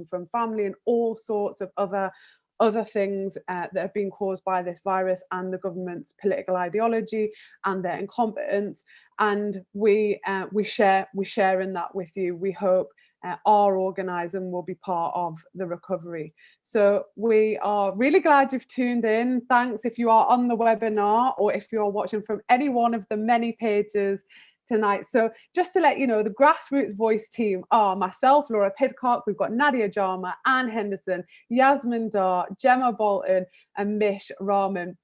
from family and all sorts of other things that have been caused by this virus and the government's political ideology and their incompetence. And we share in that with you. We hope our organising will be part of the recovery. So we are really glad you've tuned in. Thanks if you are on the webinar or if you're watching from any one of the many pages tonight. So just to let you know, the Grassroots Voice team are myself, Lara Pidcock, we've got Nadia Jama, Anne Henderson, Yasmin Dar, Gemma Bolton and Mish Rahman.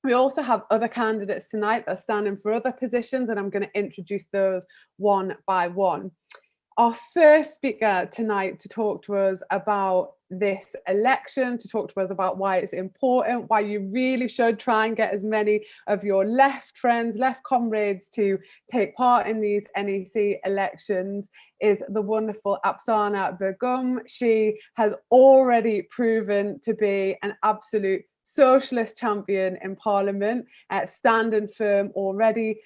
We also have other candidates tonight that are standing for other positions, and I'm going to introduce those one by one. Our first speaker tonight to talk to us about this election, to talk to us about why it's important, why you really should try and get as many of your left friends, left comrades to take part in these NEC elections, is the wonderful Apsana Begum. She has already proven to be an absolute socialist champion in Parliament, standing firm already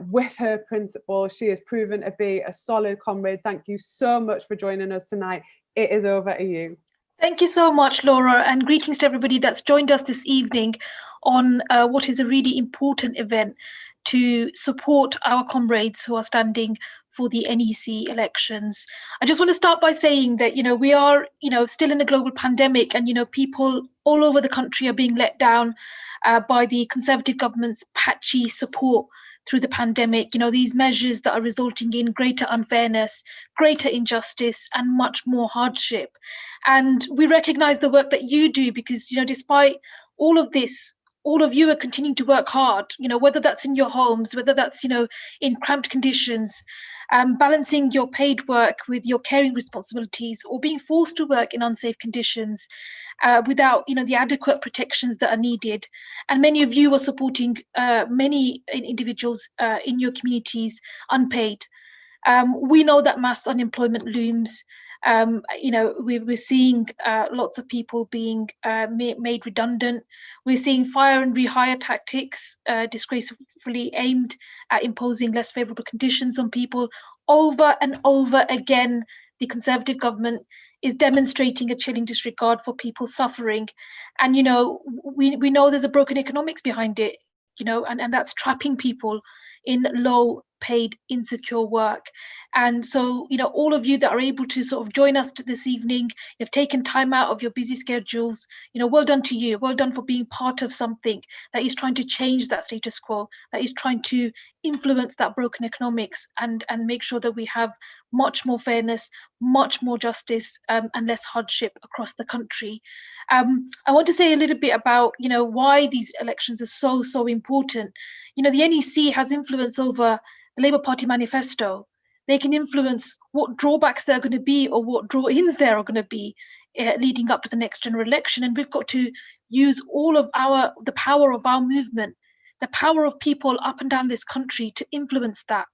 with her principles. She has proven to be a solid comrade. Thank you so much for joining us tonight. It is over to you. Thank you so much, Laura, and greetings to everybody that's joined us this evening on what is a really important event to support our comrades who are standing for the NEC elections. I just want to start by saying that, we are, still in a global pandemic, and, people all over the country are being let down by the Conservative government's patchy support through the pandemic. These measures that are resulting in greater unfairness, greater injustice, and much more hardship. And we recognise the work that you do, because, despite all of this, all of you are continuing to work hard, whether that's in your homes, whether that's, in cramped conditions, balancing your paid work with your caring responsibilities, or being forced to work in unsafe conditions without, the adequate protections that are needed. And many of you are supporting many individuals in your communities unpaid. We know that mass unemployment looms. We're seeing lots of people being made redundant. We're seeing fire and rehire tactics disgracefully aimed at imposing less favourable conditions on people. Over and over again, the Conservative government is demonstrating a chilling disregard for people suffering. And, we know there's a broken economics behind it, and that's trapping people in low paid, insecure work. And so, all of you that are able to sort of join us this evening, you've taken time out of your busy schedules, well done to you. Well done for being part of something that is trying to change that status quo, that is trying to influence that broken economics and make sure that we have much more fairness, much more justice, and less hardship across the country. I want to say a little bit about, why these elections are so important. The NEC has influence over the Labour Party manifesto. They can influence what drawbacks there are going to be or what draw-ins there are going to be leading up to the next general election. And we've got to use all of the power of our movement, the power of people up and down this country to influence that.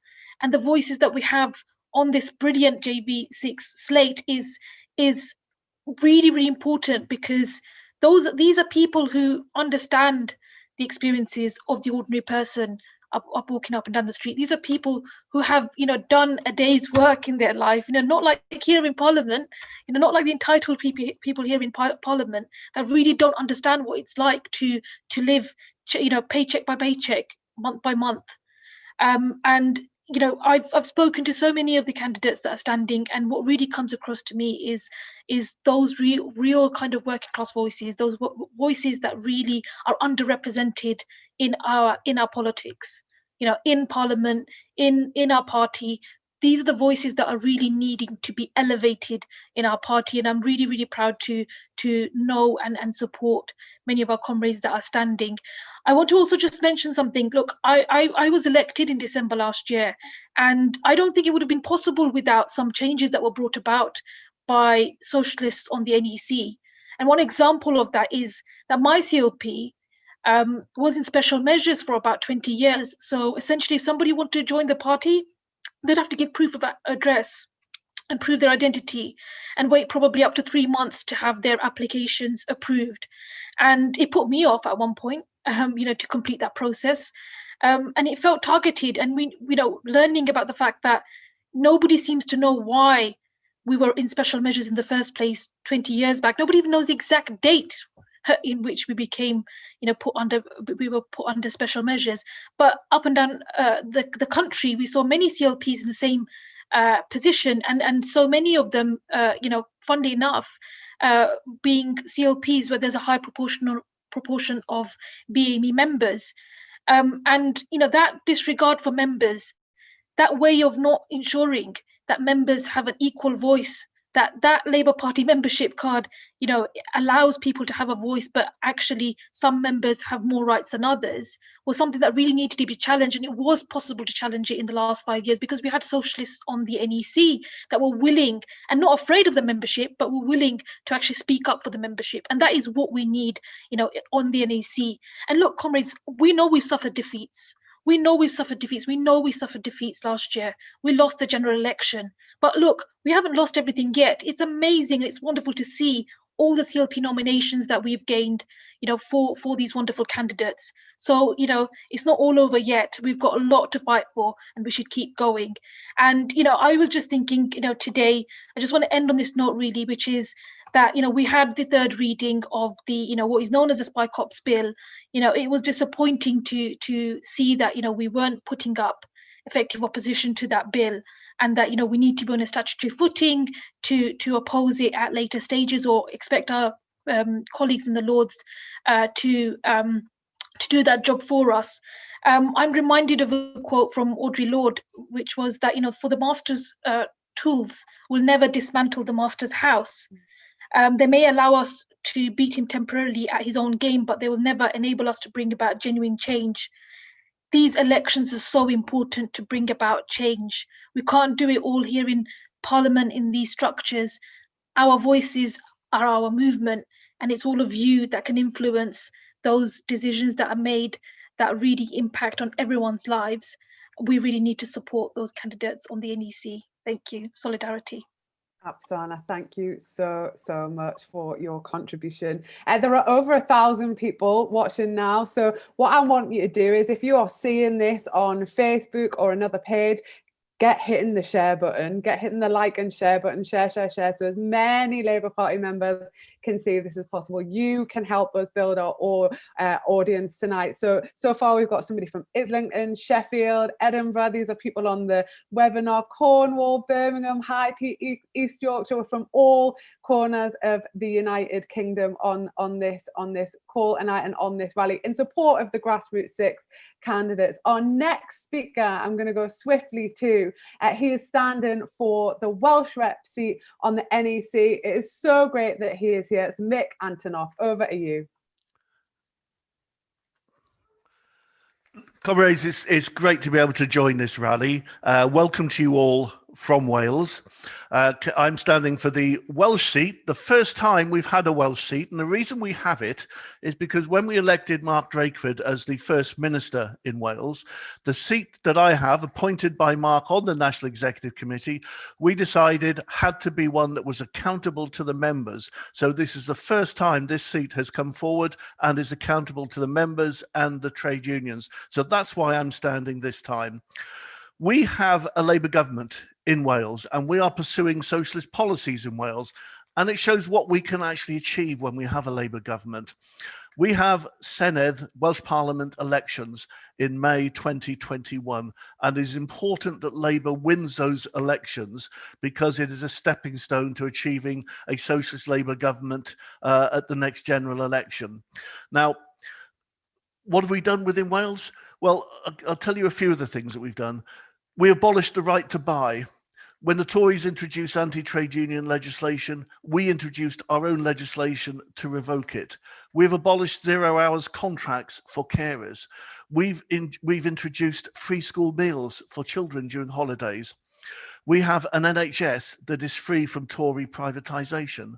And the voices that we have on this brilliant JB6 slate is really, really important, because these are people who understand the experiences of the ordinary person up walking up and down the street. These are people who have, done a day's work in their life, not like here in Parliament, not like the entitled people here in Parliament that really don't understand what it's like to live, paycheck by paycheck, month by month. And I've spoken to so many of the candidates that are standing, and what really comes across to me is those real kind of working class voices, those voices that really are underrepresented in our politics, in Parliament, in our party. These are the voices that are really needing to be elevated in our party, and I'm really, really proud to know and support many of our comrades that are standing. I want to also just mention something. Look, I was elected in December last year, and I don't think it would have been possible without some changes that were brought about by socialists on the NEC. And one example of that is that my CLP was in special measures for about 20 years. So essentially, if somebody wanted to join the party, they'd have to give proof of address and prove their identity and wait probably up to 3 months to have their applications approved. And it put me off at one point, to complete that process. And it felt targeted. And learning about the fact that nobody seems to know why we were in special measures in the first place 20 years back. Nobody even knows the exact date in which we became, we were put under special measures. But up and down the country, we saw many CLPs in the same position, and so many of them, funnily enough, being CLPs where there's a high proportion of BAME members. And that disregard for members, that way of not ensuring that members have an equal voice, that Labour Party membership card, allows people to have a voice, but actually some members have more rights than others, was something that really needed to be challenged. And it was possible to challenge it in the last 5 years because we had socialists on the NEC that were willing and not afraid of the membership, but were willing to actually speak up for the membership. And that is what we need, on the NEC. And look, comrades, we know we've suffered defeats. We know we suffered defeats last year. We lost the general election. But look, we haven't lost everything yet. It's amazing. It's wonderful to see all the CLP nominations that we've gained, for these wonderful candidates. So, it's not all over yet. We've got a lot to fight for, and we should keep going. And, I was just thinking, today, I just want to end on this note really, which is that, we had the third reading of the, what is known as the Spy Cops bill. It was disappointing to see that, we weren't putting up effective opposition to that bill, and that, we need to be on a statutory footing to oppose it at later stages, or expect our colleagues in the Lords to do that job for us. I'm reminded of a quote from Audre Lorde, which was that, for the master's tools will never dismantle the master's house. They may allow us to beat him temporarily at his own game, but they will never enable us to bring about genuine change. These elections are so important to bring about change. We can't do it all here in Parliament, in these structures. Our voices are our movement, and it's all of you that can influence those decisions that are made that really impact on everyone's lives. We really need to support those candidates on the NEC. Thank you. Solidarity. Apsana, thank you so much for your contribution. There are over 1,000 people watching now, so what I want you to do is, if you are seeing this on Facebook or another page, get hitting the share button, get hitting the like and share button, share, so as many Labour Party members can see this as possible. You can help us build our audience tonight. So far we've got somebody from Islington, Sheffield, Edinburgh. These are people on the webinar. Cornwall, Birmingham, High Peak, East Yorkshire. We're from all corners of the United Kingdom on this call tonight and on this rally in support of the Grassroots 6 candidates. Our next speaker, I'm going to go swiftly to. He is standing for the Welsh rep seat on the NEC. It is so great that he is here. It's Mick Antoniw. Over to you. Comrades, it's great to be able to join this rally. Welcome to you all from Wales. I'm standing for the Welsh seat, the first time we've had a Welsh seat, and the reason we have it is because when we elected Mark Drakeford as the First Minister in Wales, the seat that I have, appointed by Mark on the National Executive Committee, we decided had to be one that was accountable to the members. So this is the first time this seat has come forward and is accountable to the members and the trade unions. So that's why I'm standing this time. We have a Labour government in Wales, and we are pursuing socialist policies in Wales, and it shows what we can actually achieve when we have a Labour government. We have Senedd, Welsh Parliament elections in May 2021, and it is important that Labour wins those elections because it is a stepping stone to achieving a socialist Labour government at the next general election. Now, what have we done within Wales? Well, I'll tell you a few of the things that we've done. We abolished the right to buy. When the Tories introduced anti-trade union legislation, we introduced our own legislation to revoke it. We've abolished 0 hours contracts for carers. We've introduced free school meals for children during holidays. We have an NHS that is free from Tory privatisation.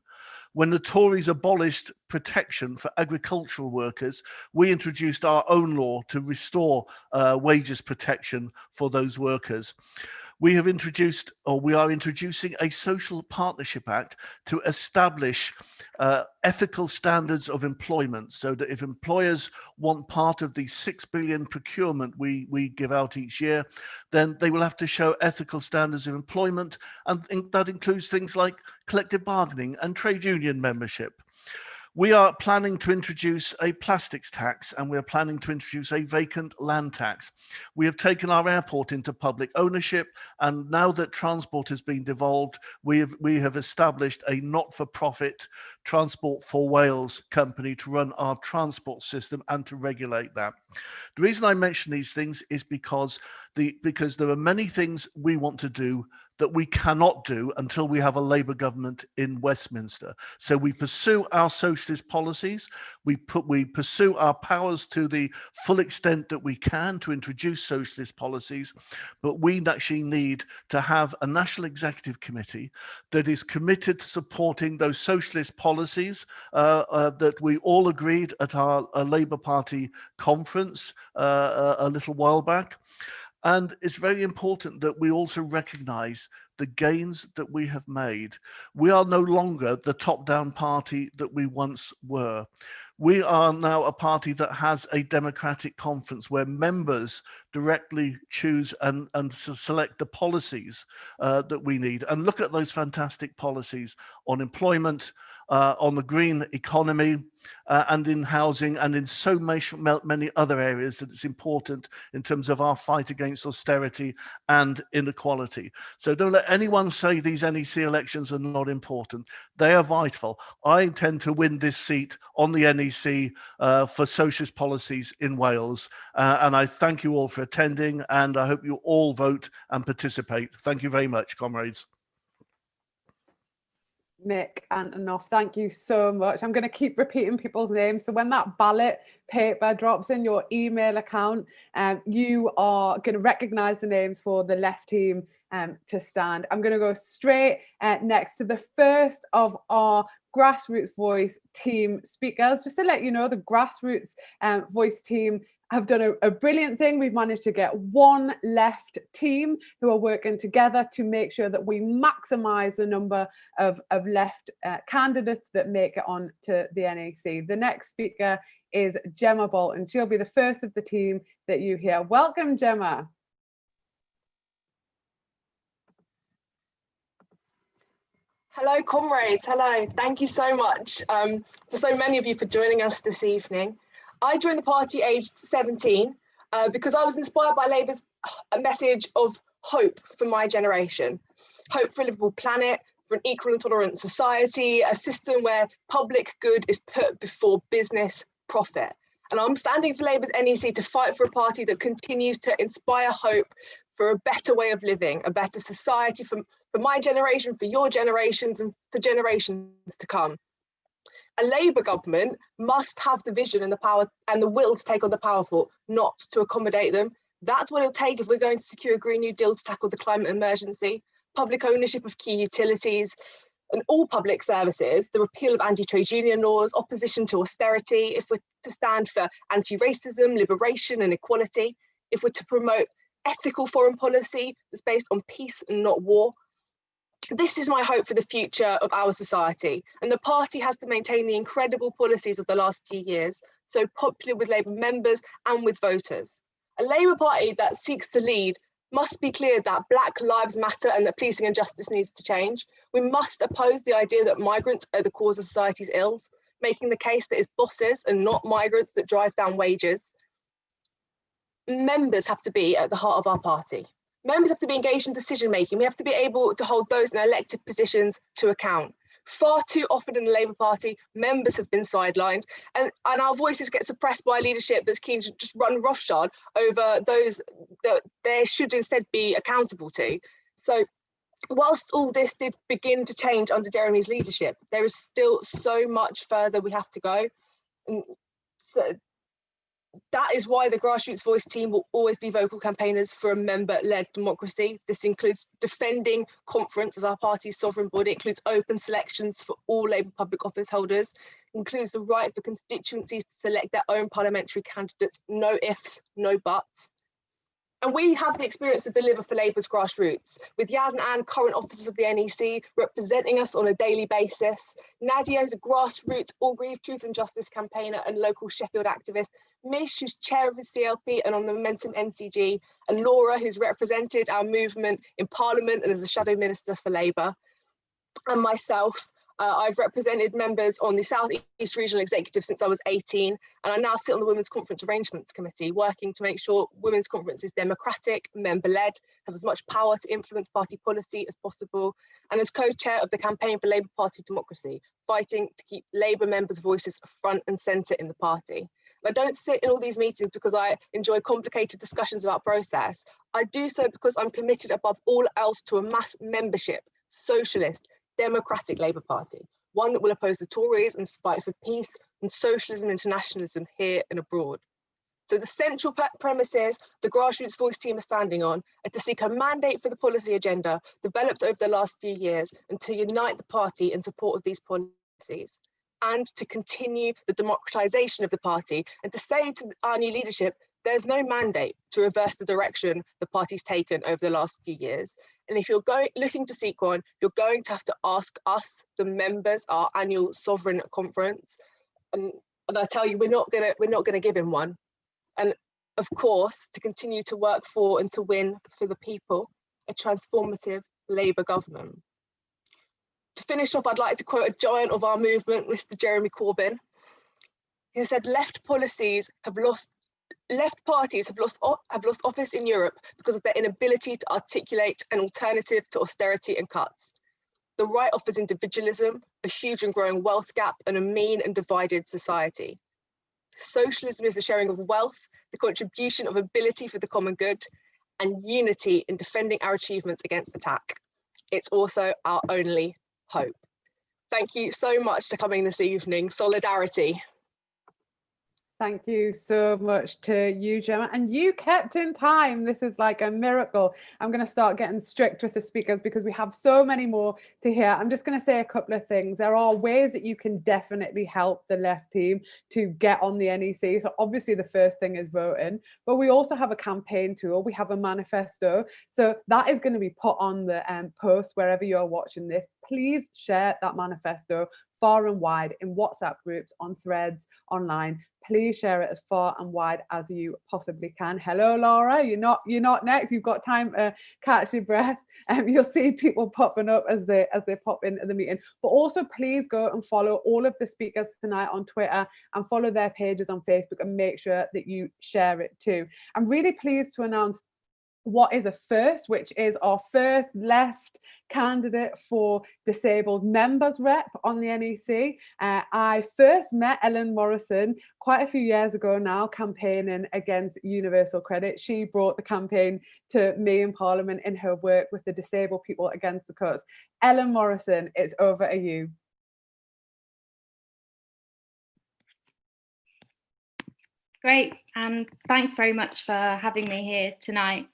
When the Tories abolished protection for agricultural workers, we introduced our own law to restore wages protection for those workers. We have introduced, or we are introducing, a Social Partnership Act to establish ethical standards of employment, so that if employers want part of the 6 billion procurement we give out each year, then they will have to show ethical standards of employment, and that includes things like collective bargaining and trade union membership. We are planning to introduce a plastics tax, and we're planning to introduce a vacant land tax. We have taken our airport into public ownership, and now that transport has been devolved, we have established a not-for-profit Transport for Wales company to run our transport system and to regulate that. The reason I mention these things is because there are many things we want to do that we cannot do until we have a Labour government in Westminster. So we pursue our socialist policies, we pursue our powers to the full extent that we can to introduce socialist policies, but we actually need to have a National Executive Committee that is committed to supporting those socialist policies that we all agreed at our Labour Party conference a little while back. And it's very important that we also recognise the gains that we have made. We are no longer the top-down party that we once were. We are now a party that has a democratic conference where members directly choose and select the policies that we need. And look at those fantastic policies on employment, on the green economy, and in housing, and in so many other areas that it's important in terms of our fight against austerity and inequality. So don't let anyone say these NEC elections are not important. They are vital. I intend to win this seat on the NEC for socialist policies in Wales. And I thank you all for attending, and I hope you all vote and participate. Thank you very much, comrades. Mick Antoniw, thank you so much. I'm going to keep repeating people's names. So when that ballot paper drops in your email account, you are going to recognise the names for the left team to stand. I'm going to go straight next to the first of our Grassroots Voice team speakers. Just to let you know, the Grassroots Voice team have done a brilliant thing. We've managed to get one left team who are working together to make sure that we maximise the number of left candidates that make it on to the NEC. The next speaker is Gemma Bolton. She'll be the first of the team that you hear. Welcome, Gemma. Hello, comrades. Hello. Thank you so much to so many of you for joining us this evening. I joined the party aged 17 because I was inspired by Labour's message of hope for my generation. Hope for a livable planet, for an equal and tolerant society, a system where public good is put before business profit. And I'm standing for Labour's NEC to fight for a party that continues to inspire hope for a better way of living, a better society for my generation, for your generations, and for generations to come. A Labour government must have the vision and the power and the will to take on the powerful, not to accommodate them. That's what it'll take if we're going to secure a Green New Deal to tackle the climate emergency, public ownership of key utilities and all public services, the repeal of anti-trade union laws, opposition to austerity, if we're to stand for anti-racism, liberation and equality, if we're to promote ethical foreign policy that's based on peace and not war. This is my hope for the future of our society, and the party has to maintain the incredible policies of the last few years, so popular with Labour members and with voters. A Labour Party that seeks to lead must be clear that Black lives matter and that policing and justice needs to change. We must oppose the idea that migrants are the cause of society's ills, making the case that it's bosses and not migrants that drive down wages. Members have to be at the heart of our party. Members have to be engaged in decision making. We have to be able to hold those in elected positions to account. Far too often in the Labour Party, members have been sidelined and our voices get suppressed by leadership that's keen to just run roughshod over those that they should instead be accountable to. So whilst all this did begin to change under Jeremy's leadership, there is still so much further we have to go. And so that is why the Grassroots Voice team will always be vocal campaigners for a member-led democracy. This includes defending conference as our party's sovereign body. It includes open selections for all Labour public office holders. It includes the right for constituencies to select their own parliamentary candidates. No ifs, no buts. And we have the experience to deliver for Labour's grassroots, with Yasmine, current officers of the NEC, representing us on a daily basis. Nadia is a grassroots All Grieve Truth and Justice campaigner and local Sheffield activist. Mish, who's chair of the CLP and on the Momentum NCG, and Lara, who's represented our movement in Parliament and as a shadow minister for Labour. And myself, I've represented members on the South East Regional Executive since I was 18, and I now sit on the Women's Conference Arrangements Committee, working to make sure Women's Conference is democratic, member-led, has as much power to influence party policy as possible, and as co-chair of the Campaign for Labour Party Democracy, fighting to keep Labour members' voices front and centre in the party. I don't sit in all these meetings because I enjoy complicated discussions about process. I do so because I'm committed above all else to a mass membership, socialist, democratic Labour Party, one that will oppose the Tories and fight for peace and socialism and internationalism here and abroad. So the central premises the grassroots voice team are standing on are to seek a mandate for the policy agenda developed over the last few years and to unite the party in support of these policies, and to continue the democratisation of the party, and to say to our new leadership, there's no mandate to reverse the direction the party's taken over the last few years. And if you're looking to seek one, you're going to have to ask us, the members, our annual sovereign conference. And I tell you, we're not gonna give him one. And of course, to continue to work for and to win for the people, a transformative Labour government. To finish off, I'd like to quote a giant of our movement, Mr. Jeremy Corbyn. He said, left parties have lost office in Europe because of their inability to articulate an alternative to austerity and cuts. The right offers individualism, a huge and growing wealth gap, and a mean and divided society. Socialism is the sharing of wealth, the contribution of ability for the common good, and unity in defending our achievements against attack. It's also our only hope. Thank you so much for coming this evening. Solidarity. Thank you so much to you, Gemma. And you kept in time. This is like a miracle. I'm going to start getting strict with the speakers because we have so many more to hear. I'm just going to say a couple of things. There are ways that you can definitely help the left team to get on the NEC. So obviously the first thing is voting, but we also have a campaign tool. We have a manifesto. So that is going to be put on the post wherever you're watching this. Please share that manifesto far and wide in WhatsApp groups, on threads, online. Please share it as far and wide as you possibly can. Hello, Lara. You're not next. You've got time to catch your breath. You'll see people popping up as they pop into the meeting. But also, please go and follow all of the speakers tonight on Twitter and follow their pages on Facebook and make sure that you share it too. I'm really pleased to announce what is a first, which is our first left candidate for disabled members rep on the NEC. I first met Ellen Morrison quite a few years ago now, campaigning against universal credit. She brought the campaign to me in Parliament in her work with the disabled people against the cuts. Ellen Morrison, it's over to you. Great, and thanks very much for having me here tonight.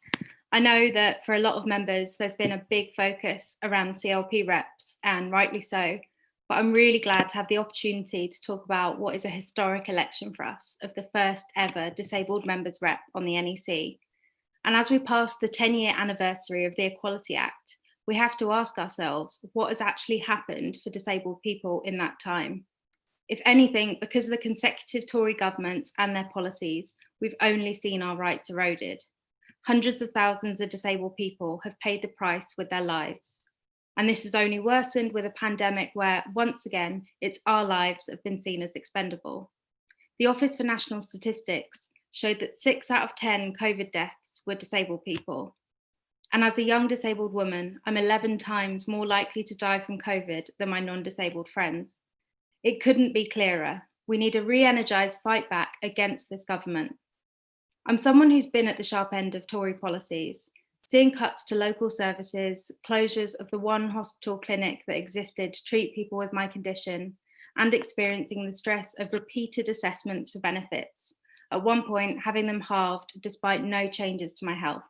I know that for a lot of members, there's been a big focus around CLP reps, and rightly so, but I'm really glad to have the opportunity to talk about what is a historic election for us of the first ever disabled members rep on the NEC. And as we pass the 10-year anniversary of the Equality Act, we have to ask ourselves what has actually happened for disabled people in that time. If anything, because of the consecutive Tory governments and their policies, we've only seen our rights eroded. Hundreds of thousands of disabled people have paid the price with their lives. And this has only worsened with a pandemic where, once again, it's our lives that have been seen as expendable. The Office for National Statistics showed that 6 out of 10 COVID deaths were disabled people. And as a young disabled woman, I'm 11 times more likely to die from COVID than my non-disabled friends. It couldn't be clearer. We need a re-energised fight back against this government. I'm someone who's been at the sharp end of Tory policies, seeing cuts to local services, closures of the one hospital clinic that existed to treat people with my condition, and experiencing the stress of repeated assessments for benefits, at one point having them halved despite no changes to my health.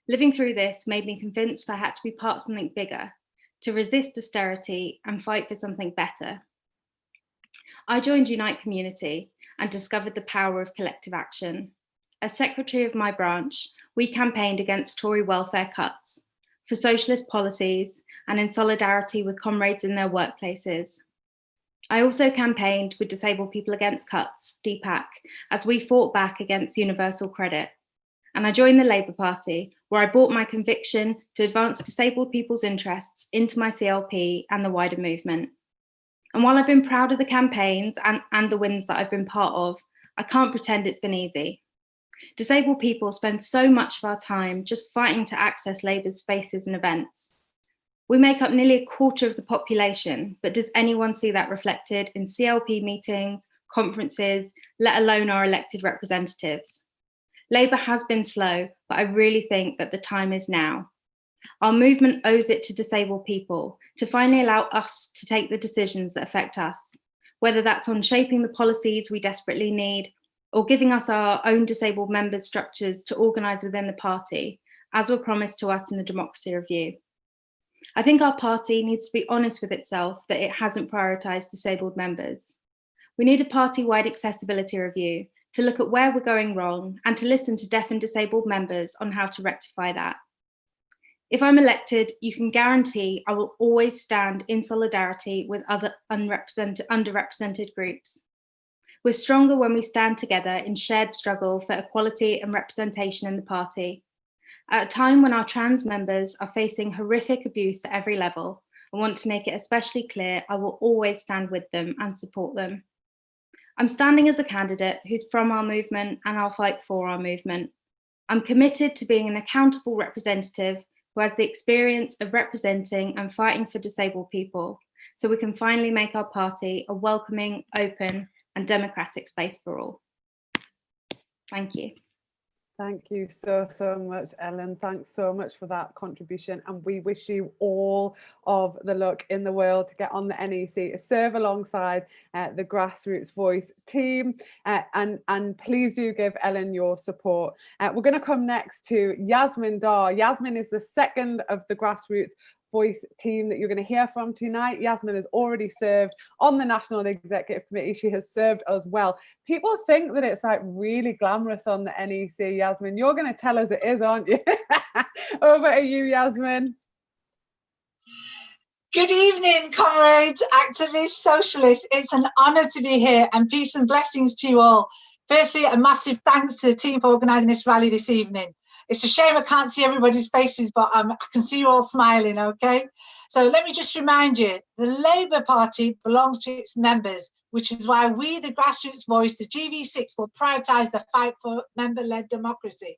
Living through this made me convinced I had to be part of something bigger, to resist austerity and fight for something better. I joined Unite Community and discovered the power of collective action. As secretary of my branch, we campaigned against Tory welfare cuts, for socialist policies, and in solidarity with comrades in their workplaces. I also campaigned with Disabled People Against Cuts, DPAC, as we fought back against universal credit. And I joined the Labour Party, where I brought my conviction to advance disabled people's interests into my CLP and the wider movement. And while I've been proud of the campaigns and the wins that I've been part of, I can't pretend it's been easy. Disabled people spend so much of our time just fighting to access Labour's spaces and events. We make up nearly a quarter of the population, but does anyone see that reflected in CLP meetings, conferences, let alone our elected representatives? Labour has been slow, but I really think that the time is now. Our movement owes it to disabled people to finally allow us to take the decisions that affect us, whether that's on shaping the policies we desperately need or giving us our own disabled members' structures to organise within the party, as were promised to us in the Democracy Review. I think our party needs to be honest with itself that it hasn't prioritised disabled members. We need a party-wide accessibility review to look at where we're going wrong and to listen to deaf and disabled members on how to rectify that. If I'm elected, you can guarantee I will always stand in solidarity with other underrepresented groups. We're stronger when we stand together in shared struggle for equality and representation in the party. At a time when our trans members are facing horrific abuse at every level, I want to make it especially clear I will always stand with them and support them. I'm standing as a candidate who's from our movement and I'll fight for our movement. I'm committed to being an accountable representative who has the experience of representing and fighting for disabled people, so we can finally make our party a welcoming, open, and democratic space for all. Thank you. Thank you so much, Ellen. Thanks so much for that contribution. And we wish you all of the luck in the world to get on the NEC, to serve alongside the Grassroots Voice team. And please do give Ellen your support. We're going to come next to Yasmin Dar. Yasmin is the second of the Grassroots Voice team that you're going to hear from tonight. Yasmin has already served on the National Executive Committee. She has served as well. People think that it's like really glamorous on the NEC, Yasmin. You're going to tell us it is, aren't you? Over to you, Yasmin. Good evening, comrades, activists, socialists. It's an honour to be here, and peace and blessings to you all. Firstly, a massive thanks to the team for organising this rally this evening. It's a shame I can't see everybody's faces, but I can see you all smiling, okay? So let me just remind you, the Labour Party belongs to its members, which is why we, the Grassroots Voice, the GV6, will prioritise the fight for member-led democracy.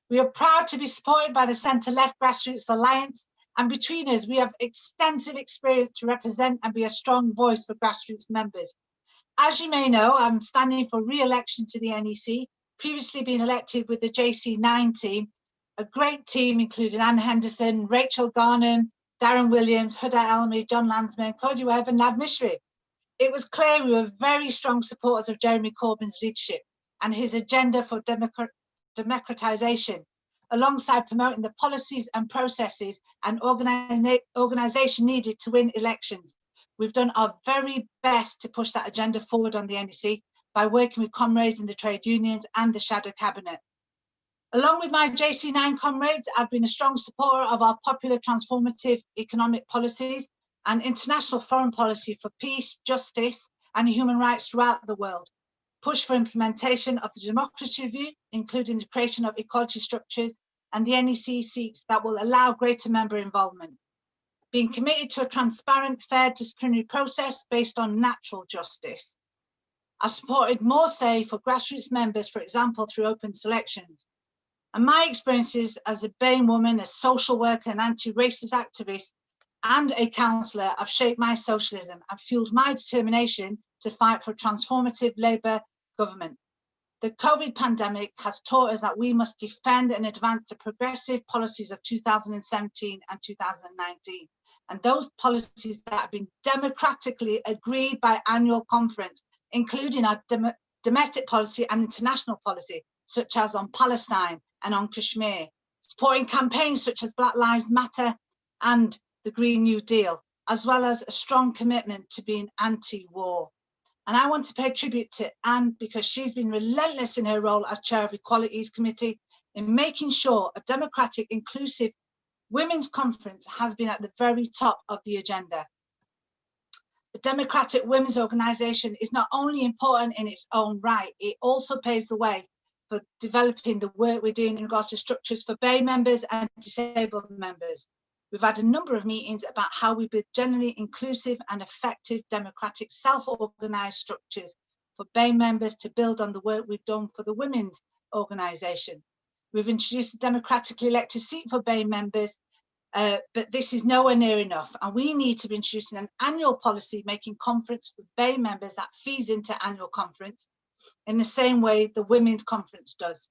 We are proud to be supported by the centre-left Grassroots Alliance, and between us, we have extensive experience to represent and be a strong voice for grassroots members. As you may know, I'm standing for re-election to the NEC, previously been elected with the JC9 team, a great team including Anne Henderson, Rachel Garnham, Darren Williams, Huda Elmi, John Lansman, Claudia Webb and Nav Mishri. It was clear we were very strong supporters of Jeremy Corbyn's leadership and his agenda for democratisation, alongside promoting the policies and processes and organisation needed to win elections. We've done our very best to push that agenda forward on the NEC by working with comrades in the trade unions and the shadow cabinet. Along with my JC9 comrades, I've been a strong supporter of our popular transformative economic policies and international foreign policy for peace, justice and human rights throughout the world. Push for implementation of the Democracy Review, including the creation of equality structures and the NEC seats that will allow greater member involvement. Being committed to a transparent, fair disciplinary process based on natural justice. I supported more say for grassroots members, for example, through open selections. And my experiences as a BAME woman, a social worker, an anti-racist activist, and a councillor have shaped my socialism and fueled my determination to fight for a transformative Labour government. The COVID pandemic has taught us that we must defend and advance the progressive policies of 2017 and 2019. And those policies that have been democratically agreed by annual conference, including our domestic policy and international policy, such as on Palestine and on Kashmir, supporting campaigns such as Black Lives Matter and the Green New Deal, as well as a strong commitment to being anti-war. And I want to pay tribute to Anne because she's been relentless in her role as chair of Equalities Committee in making sure a democratic, inclusive women's conference has been at the very top of the agenda. The Democratic Women's Organisation is not only important in its own right, it also paves the way for developing the work we're doing in regards to structures for BEI members and disabled members. We've had a number of meetings about how we build generally inclusive and effective democratic self-organised structures for BEI members to build on the work we've done for the women's organisation. We've introduced a democratically elected seat for BEI members, but this is nowhere near enough. And we need to be introducing an annual policy making conference for BEI members that feeds into annual conference in the same way the women's conference does.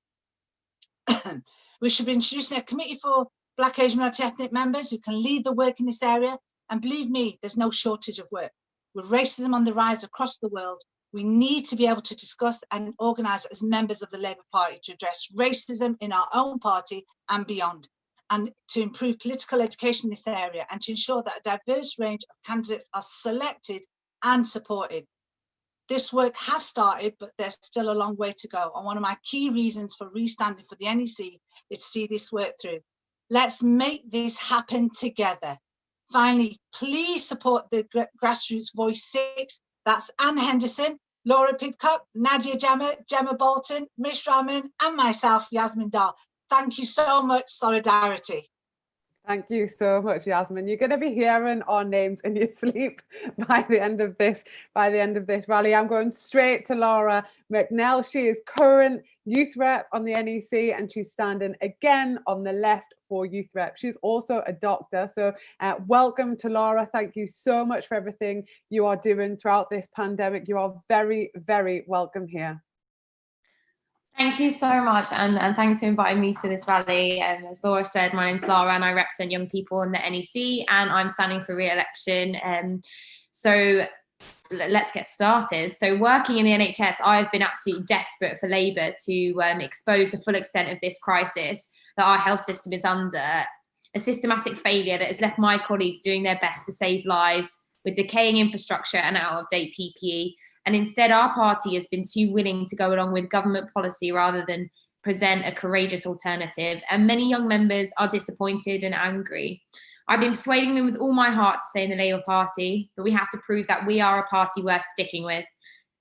We should be introducing a committee for Black, Asian, multi-ethnic members who can lead the work in this area. And believe me, there's no shortage of work. With racism on the rise across the world, we need to be able to discuss and organise as members of the Labour Party to address racism in our own party and beyond, and to improve political education in this area and to ensure that a diverse range of candidates are selected and supported. This work has started, but there's still a long way to go. And one of my key reasons for restanding for the NEC is to see this work through. Let's make this happen together. Finally, please support the Grassroots Voice 6. That's Anne Henderson, Lara Pidcock, Nadia Jama, Gemma Bolton, Mish Rahman, and myself, Yasmin Dar. Thank you so much, solidarity. Thank you so much, Yasmin. You're going to be hearing our names in your sleep by the end of this rally. I'm going straight to Lara McNeill. She is current youth rep on the NEC and she's standing again on the left for youth rep. She's also a doctor. So welcome to Lara. Thank you so much for everything you are doing throughout this pandemic. You are very, very welcome here. Thank you so much, and thanks for inviting me to this rally. As Laura said, my name's Lara and I represent young people in the NEC and I'm standing for re-election. So let's get started. So working in the NHS, I've been absolutely desperate for Labour to expose the full extent of this crisis that our health system is under, a systematic failure that has left my colleagues doing their best to save lives with decaying infrastructure and out-of-date PPE. And instead, our party has been too willing to go along with government policy rather than present a courageous alternative. And many young members are disappointed and angry. I've been persuading them with all my heart to stay in the Labour Party, but we have to prove that we are a party worth sticking with.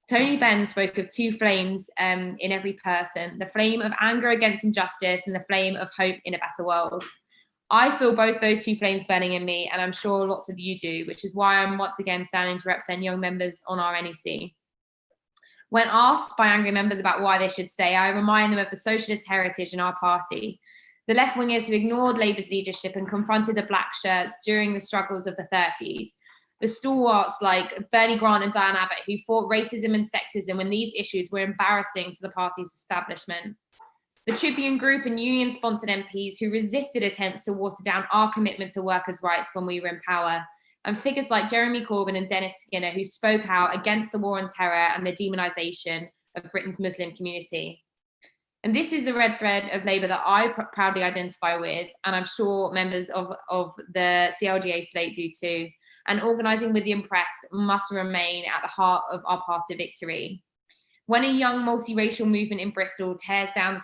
Tony Benn spoke of two flames in every person, the flame of anger against injustice and the flame of hope in a better world. I feel both those two flames burning in me, and I'm sure lots of you do, which is why I'm once again standing to represent young members on our NEC. When asked by angry members about why they should stay, I remind them of the socialist heritage in our party. The left-wingers who ignored Labour's leadership and confronted the black shirts during the struggles of the 30s. The stalwarts like Bernie Grant and Diane Abbott who fought racism and sexism when these issues were embarrassing to the party's establishment. The Tribune Group and union-sponsored MPs who resisted attempts to water down our commitment to workers' rights when we were in power. And figures like Jeremy Corbyn and Dennis Skinner who spoke out against the war on terror and the demonisation of Britain's Muslim community. And this is the red thread of Labour that I proudly identify with, and I'm sure members of the CLGA slate do too. And organising with the oppressed must remain at the heart of our path to victory. When a young multiracial movement in Bristol tears down the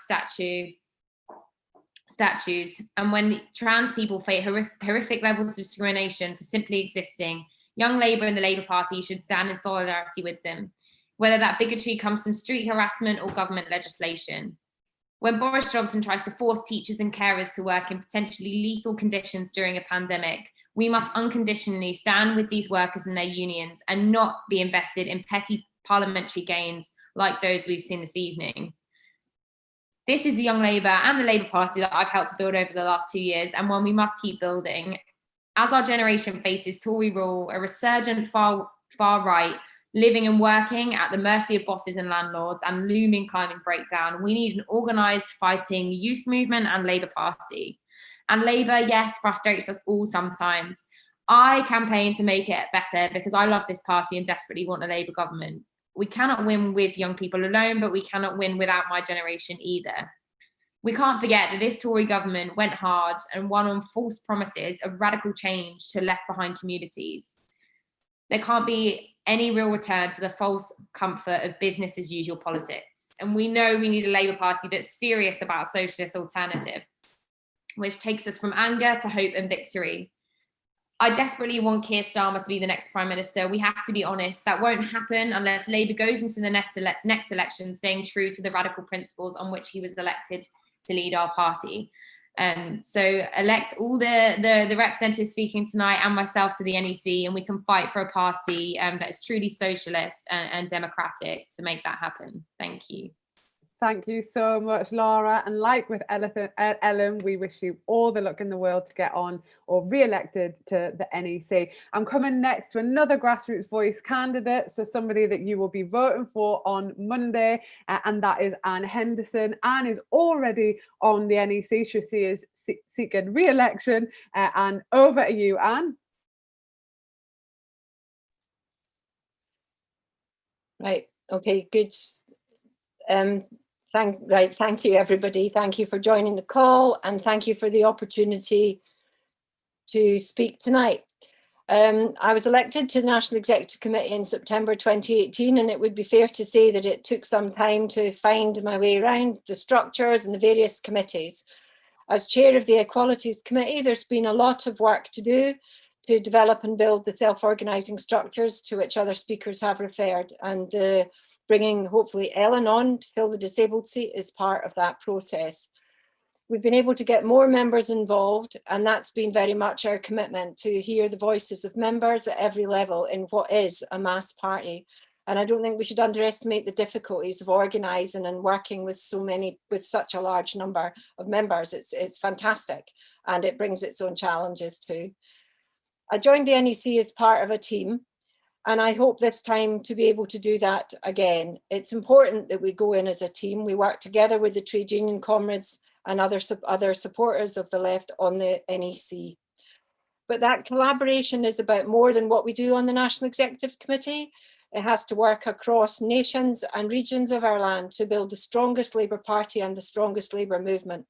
statues, and when trans people face horrific levels of discrimination for simply existing, young Labour and the Labour Party should stand in solidarity with them, whether that bigotry comes from street harassment or government legislation. When Boris Johnson tries to force teachers and carers to work in potentially lethal conditions during a pandemic, we must unconditionally stand with these workers and their unions and not be invested in petty parliamentary gains like those we've seen this evening. This is the Young Labour and the Labour Party that I've helped to build over the last 2 years, and one we must keep building. As our generation faces Tory rule, a resurgent far right, living and working at the mercy of bosses and landlords, and looming climate breakdown, we need an organised, fighting youth movement and Labour Party. And Labour, yes, frustrates us all sometimes. I campaign to make it better because I love this party and desperately want a Labour government. We cannot win with young people alone, but we cannot win without my generation either. We can't forget that this Tory government went hard and won on false promises of radical change to left behind communities. There can't be any real return to the false comfort of business as usual politics. And we know we need a Labour Party that's serious about a socialist alternative, which takes us from anger to hope and victory. I desperately want Keir Starmer to be the next Prime Minister. We have to be honest, that won't happen unless Labour goes into the next election staying true to the radical principles on which he was elected to lead our party. So elect all the representatives speaking tonight and myself to the NEC, and we can fight for a party that is truly socialist and democratic to make that happen. Thank you. Thank you so much, Lara. And like with Ellen, we wish you all the luck in the world to get on or re-elected to the NEC. I'm coming next to another Grassroots Voice candidate, so somebody that you will be voting for on Monday, and that is Anne Henderson. Anne is already on the NEC, so she is seeking re-election. And over to you, Anne. Right, okay, good. Thank you, everybody. Thank you for joining the call, and thank you for the opportunity to speak tonight. I was elected to the National Executive Committee in September 2018, and it would be fair to say that it took some time to find my way around the structures and the various committees. As chair of the Equalities Committee, there's been a lot of work to do to develop and build the self-organising structures to which other speakers have referred, and bringing hopefully Ellen on to fill the disabled seat is part of that process. We've been able to get more members involved, and that's been very much our commitment, to hear the voices of members at every level in what is a mass party. And I don't think we should underestimate the difficulties of organising and working with such a large number of members. It's fantastic, and it brings its own challenges too. I joined the NEC as part of a team, and I hope this time to be able to do that again. It's important that we go in as a team. We work together with the trade union comrades and other supporters of the left on the NEC. But that collaboration is about more than what we do on the National Executive Committee. It has to work across nations and regions of our land to build the strongest Labour Party and the strongest Labour movement.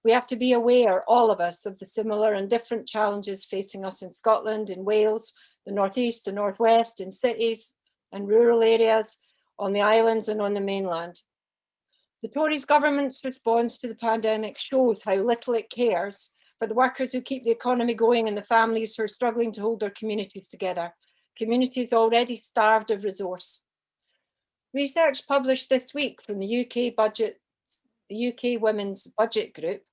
We have to be aware, all of us, of the similar and different challenges facing us in Scotland, in Wales, the Northeast, the Northwest, in cities and rural areas, on the islands and on the mainland. The Tories government's response to the pandemic shows how little it cares for the workers who keep the economy going and the families who are struggling to hold their communities together, communities already starved of resource. Research published this week from the UK Women's Budget Group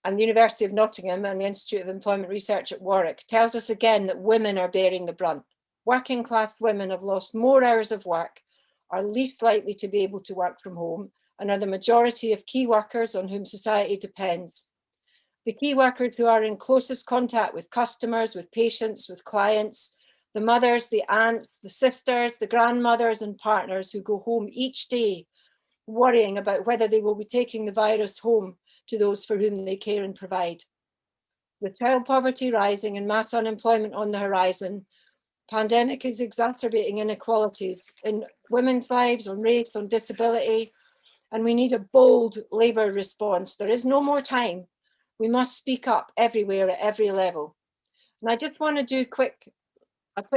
and the University of Nottingham and the Institute of Employment Research at Warwick tells us again that women are bearing the brunt. Working class women have lost more hours of work, are least likely to be able to work from home, and are the majority of key workers on whom society depends. The key workers who are in closest contact with customers, with patients, with clients, the mothers, the aunts, the sisters, the grandmothers and partners who go home each day worrying about whether they will be taking the virus home to those for whom they care and provide. With child poverty rising and mass unemployment on the horizon, pandemic is exacerbating inequalities in women's lives, on race, on disability, and we need a bold Labour response. There is no more time. We must speak up everywhere at every level. And I just want to do a quick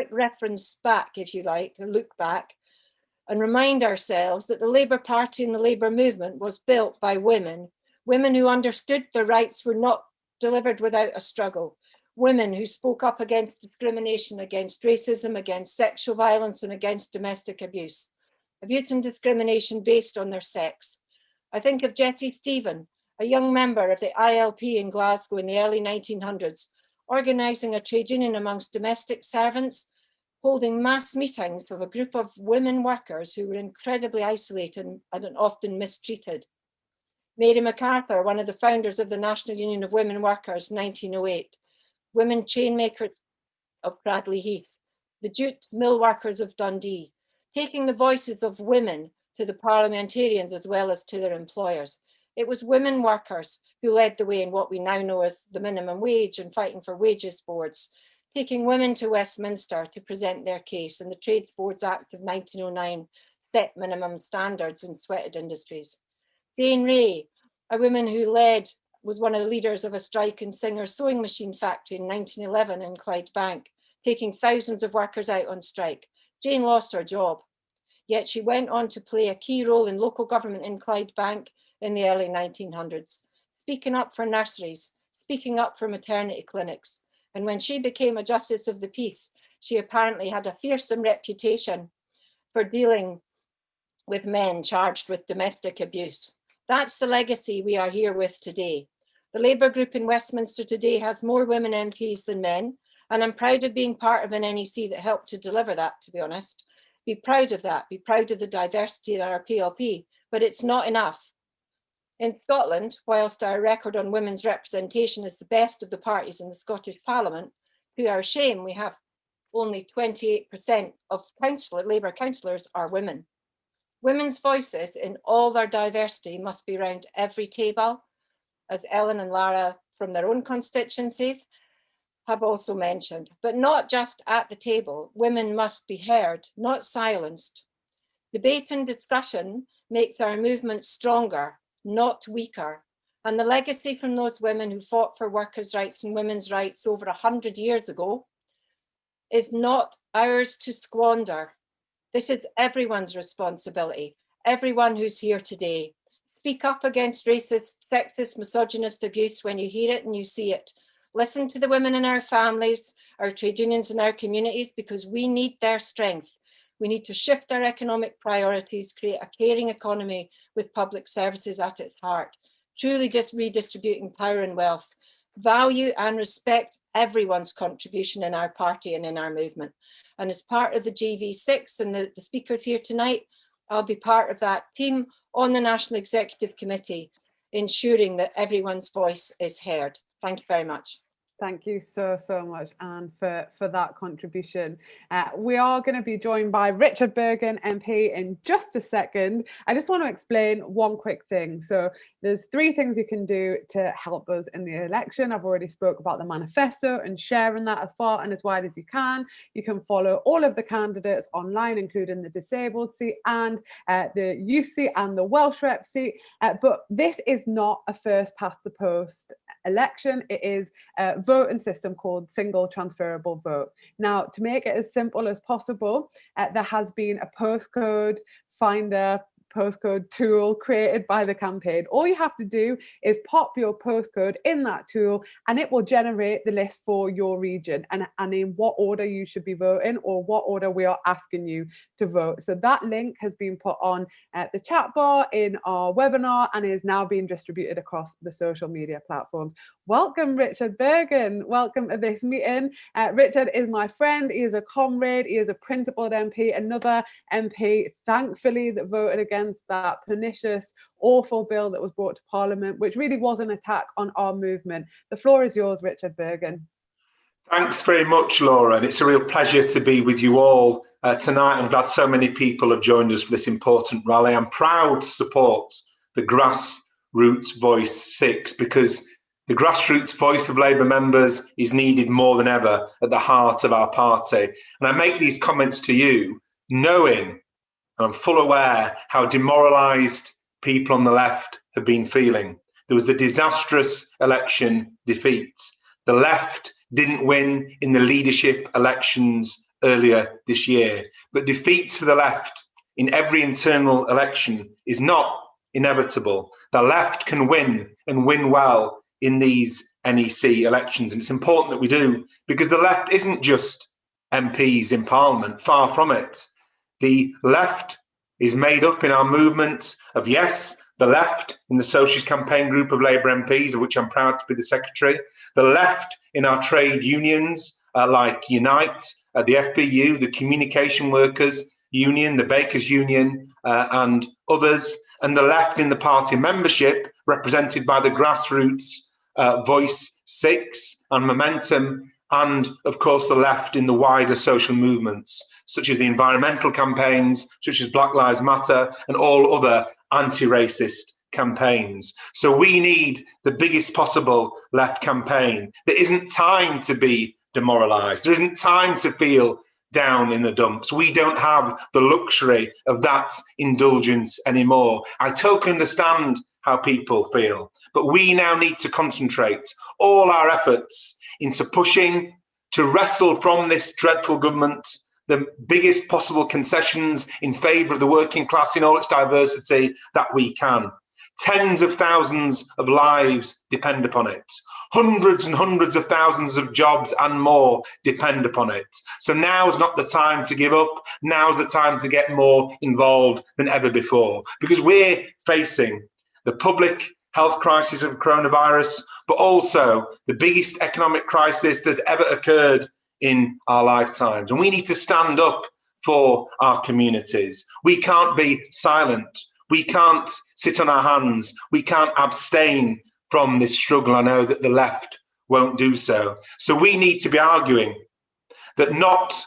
reference back, if you like, a look back, and remind ourselves that the Labour Party and the Labour movement was built by women who understood their rights were not delivered without a struggle, women who spoke up against discrimination, against racism, against sexual violence and against domestic abuse and discrimination based on their sex. I think of Jessie Stephen, a young member of the ILP in Glasgow in the early 1900s, organising a trade union amongst domestic servants, holding mass meetings of a group of women workers who were incredibly isolated and often mistreated. Mary MacArthur, one of the founders of the National Union of Women Workers, 1908, women chainmakers of Cradley Heath, the jute mill workers of Dundee, taking the voices of women to the parliamentarians as well as to their employers. It was women workers who led the way in what we now know as the minimum wage and fighting for wages boards, taking women to Westminster to present their case, and the Trades Boards Act of 1909 set minimum standards in sweated industries. Jane Ray, a woman who was one of the leaders of a strike in Singer's sewing machine factory in 1911 in Clydebank, taking thousands of workers out on strike. Jane lost her job, yet she went on to play a key role in local government in Clydebank in the early 1900s, speaking up for nurseries, speaking up for maternity clinics. And when she became a Justice of the Peace, she apparently had a fearsome reputation for dealing with men charged with domestic abuse. That's the legacy we are here with today. The Labour group in Westminster today has more women MPs than men, and I'm proud of being part of an NEC that helped to deliver that, to be honest. Be proud of that, be proud of the diversity in our PLP, but it's not enough. In Scotland, whilst our record on women's representation is the best of the parties in the Scottish Parliament, to our shame, we have only 28% of Labour councillors are women. Women's voices in all their diversity must be round every table, as Ellen and Lara from their own constituencies have also mentioned, but not just at the table. Women must be heard, not silenced. Debate and discussion makes our movement stronger, not weaker. And the legacy from those women who fought for workers' rights and women's rights over 100 years ago is not ours to squander. This is everyone's responsibility, everyone who's here today. Speak up against racist, sexist, misogynist abuse when you hear it and you see it. Listen to the women in our families, our trade unions and our communities, because we need their strength. We need to shift our economic priorities, create a caring economy with public services at its heart, truly just redistributing power and wealth, value and respect everyone's contribution in our party and in our movement. And as part of the GV6 and the speakers here tonight, I'll be part of that team on the National Executive Committee, ensuring that everyone's voice is heard. Thank you very much. Thank you so much, Anne, for that contribution. We are going to be joined by Richard Burgon MP in just a second. I just want to explain one quick thing. So there's 3 things you can do to help us in the election. I've already spoke about the manifesto and sharing that as far and as wide as you can. You can follow all of the candidates online, including the disabled seat and the youth seat and the Welsh rep seat. But this is not a first past the post election. It is a voting system called single transferable vote. Now, to make it as simple as possible, there has been a postcode finder postcode tool created by the campaign. All you have to do is pop your postcode in that tool and it will generate the list for your region and in what order you should be voting or what order we are asking you to vote. So that link has been put on the chat bar in our webinar and is now being distributed across the social media platforms. Welcome, Richard Burgon. Welcome to this meeting. Richard is my friend. He is a comrade. He is a principled MP, another MP, thankfully, that voted against that pernicious, awful bill that was brought to Parliament, which really was an attack on our movement. The floor is yours, Richard Burgon. Thanks very much, Laura, and it's a real pleasure to be with you all tonight. I'm glad so many people have joined us for this important rally. I'm proud to support the Grassroots Voice 6 because the grassroots voice of Labour members is needed more than ever at the heart of our party. And I make these comments to you knowing, and I'm full aware, how demoralised people on the left have been feeling. There was the disastrous election defeat. The left didn't win in the leadership elections earlier this year. But defeats for the left in every internal election is not inevitable. The left can win and win well in these NEC elections. And it's important that we do, because the left isn't just MPs in Parliament, far from it. The left is made up in our movement of, yes, the left in the Socialist Campaign Group of Labour MPs, of which I'm proud to be the secretary, the left in our trade unions like Unite, the FBU, the Communication Workers Union, the Bakers Union and others, and the left in the party membership represented by the Grassroots Voice 6 and Momentum, and of course the left in the wider social movements, such as the environmental campaigns, such as Black Lives Matter, and all other anti-racist campaigns. So we need the biggest possible left campaign. There isn't time to be demoralised. There isn't time to feel down in the dumps. We don't have the luxury of that indulgence anymore. I totally understand how people feel, but we now need to concentrate all our efforts into pushing to wrestle from this dreadful government the biggest possible concessions in favour of the working class in all its diversity that we can. Tens of thousands of lives depend upon it. Hundreds and hundreds of thousands of jobs and more depend upon it. So now's not the time to give up. Now's the time to get more involved than ever before, because we're facing the public health crisis of coronavirus, but also the biggest economic crisis that's ever occurred in our lifetimes. And we need to stand up for our communities. We can't be silent. We can't sit on our hands. We can't abstain from this struggle. I know that the left won't do so. So we need to be arguing that not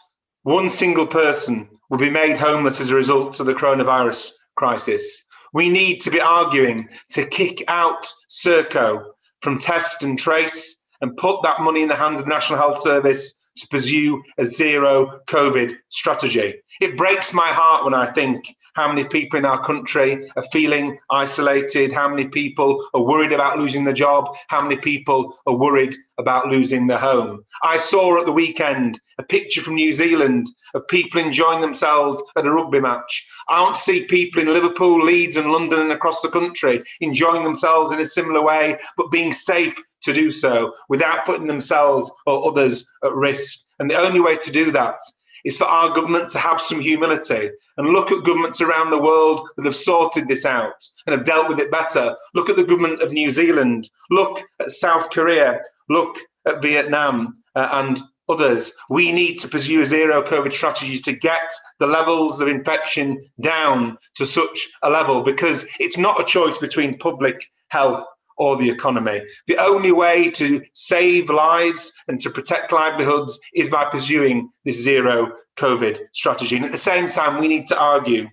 one single person will be made homeless as a result of the coronavirus crisis. We need to be arguing to kick out Serco from test and trace and put that money in the hands of the National Health Service to pursue a zero COVID strategy. It breaks my heart when I think how many people in our country are feeling isolated, how many people are worried about losing their job, how many people are worried about losing their home. I saw at the weekend a picture from New Zealand of people enjoying themselves at a rugby match. I want to see people in Liverpool, Leeds and London and across the country enjoying themselves in a similar way, but being safe to do so without putting themselves or others at risk. And the only way to do that is for our government to have some humility and look at governments around the world that have sorted this out and have dealt with it better. Look at the government of New Zealand, look at South Korea, look at Vietnam and others. We need to pursue a zero COVID strategy to get the levels of infection down to such a level, because it's not a choice between public health or the economy. The only way to save lives and to protect livelihoods is by pursuing this zero COVID strategy. And at the same time, we need to argue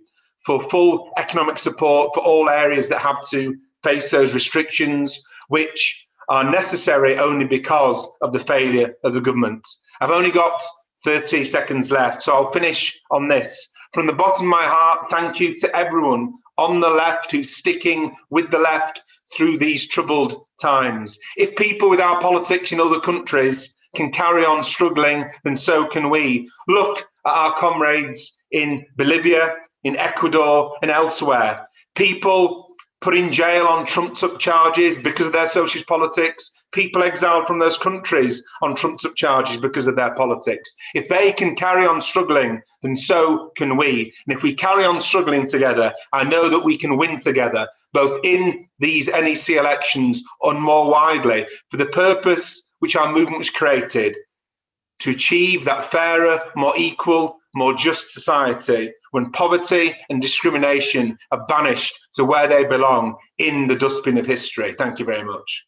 for full economic support for all areas that have to face those restrictions, which are necessary only because of the failure of the government. I've only got 30 seconds left, so I'll finish on this. From the bottom of my heart, thank you to everyone on the left who's sticking with the left through these troubled times. If people with our politics in other countries can carry on struggling, then so can we. Look at our comrades in Bolivia, in Ecuador and elsewhere. People put in jail on trumped-up charges because of their socialist politics. People exiled from those countries on trumped-up charges because of their politics. If they can carry on struggling, then so can we. And if we carry on struggling together, I know that we can win together, both in these NEC elections and more widely, for the purpose which our movement was created, to achieve that fairer, more equal, more just society when poverty and discrimination are banished to where they belong, in the dustbin of history. Thank you very much.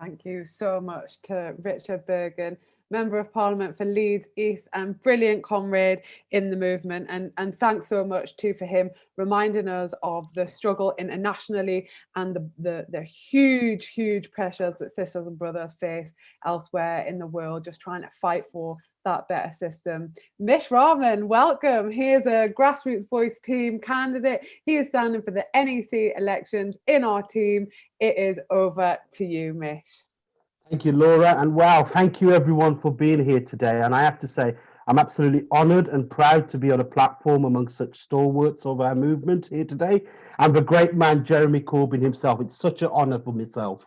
Thank you so much to Richard Burgon, Member of Parliament for Leeds East and brilliant comrade in the movement. And thanks so much too for him reminding us of the struggle internationally and the huge, huge pressures that sisters and brothers face elsewhere in the world, just trying to fight for that better system. Mish Rahman, welcome. He is a Grassroots Voice team candidate. He is standing for the NEC elections in our team. It is over to you, Mish. Thank you, Laura. And wow, thank you everyone for being here today. And I have to say, I'm absolutely honoured and proud to be on a platform among such stalwarts of our movement here today. And the great man, Jeremy Corbyn himself. It's such an honour for myself.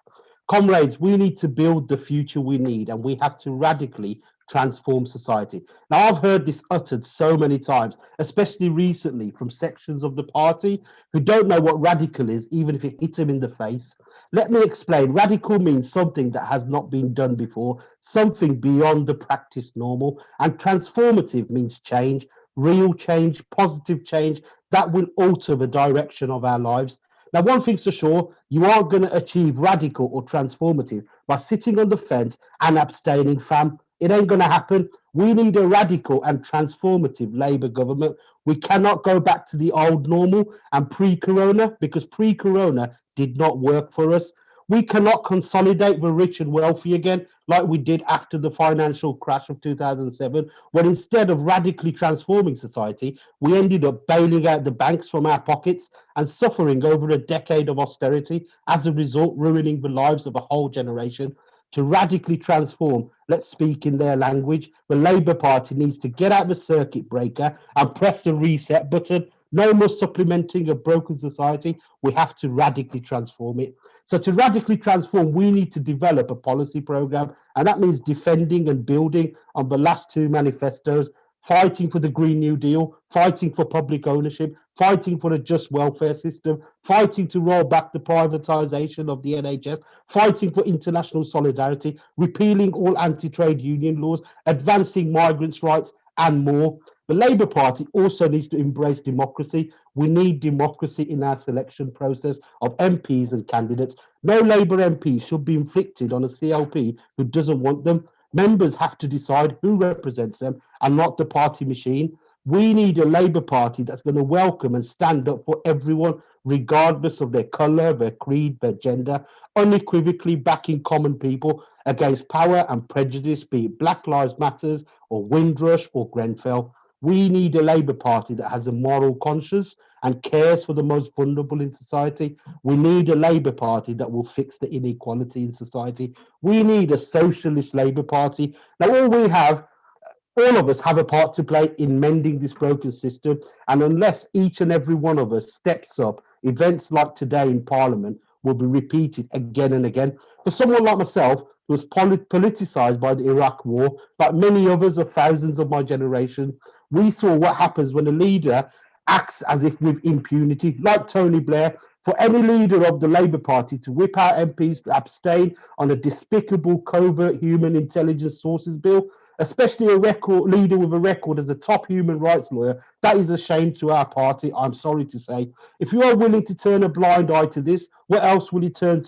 Comrades, we need to build the future we need, and we have to radically transform society. Now, I've heard this uttered so many times, especially recently from sections of the party who don't know what radical is, even if it hits them in the face. Let me explain. Radical means something that has not been done before, something beyond the practice normal, and transformative means change, real change, positive change that will alter the direction of our lives. Now, one thing's for sure, you aren't going to achieve radical or transformative by sitting on the fence and abstaining, fam. It ain't going to happen. We need a radical and transformative Labour government. We cannot go back to the old normal and pre-corona, because pre-corona did not work for us. We cannot consolidate the rich and wealthy again like we did after the financial crash of 2007, when instead of radically transforming society, we ended up bailing out the banks from our pockets and suffering over a decade of austerity, as a result ruining the lives of a whole generation. to radically transform, let's speak in their language, the Labour Party needs to get out the circuit breaker and press the reset button. No more supplementing a broken society. We have to radically transform it. So to radically transform, we need to develop a policy programme, and that means defending and building on the last two manifestos, fighting for the Green New Deal, fighting for public ownership, fighting for a just welfare system, fighting to roll back the privatisation of the NHS, fighting for international solidarity, repealing all anti-trade union laws, advancing migrants' rights, and more. The Labour Party also needs to embrace democracy. We need democracy in our selection process of MPs and candidates. No Labour MP should be inflicted on a CLP who doesn't want them. Members have to decide who represents them and not the party machine. We need a Labour Party that's going to welcome and stand up for everyone, regardless of their colour, their creed, their gender, unequivocally backing common people against power and prejudice, be it Black Lives Matters or Windrush or Grenfell. We need a Labour Party that has a moral conscience and cares for the most vulnerable in society. We need a Labour Party that will fix the inequality in society. We need a socialist Labour Party. Now, all of us have a part to play in mending this broken system. And unless each and every one of us steps up, events like today in Parliament will be repeated again and again. For someone like myself, who was politicised by the Iraq War, like many others of thousands of my generation, we saw what happens when a leader acts as if with impunity, like Tony Blair. For any leader of the Labour Party to whip out MPs to abstain on a despicable covert human intelligence sources bill, especially a leader with a record as a top human rights lawyer, that is a shame to our party, I'm sorry to say. If you are willing to turn a blind eye to this, what else will you turn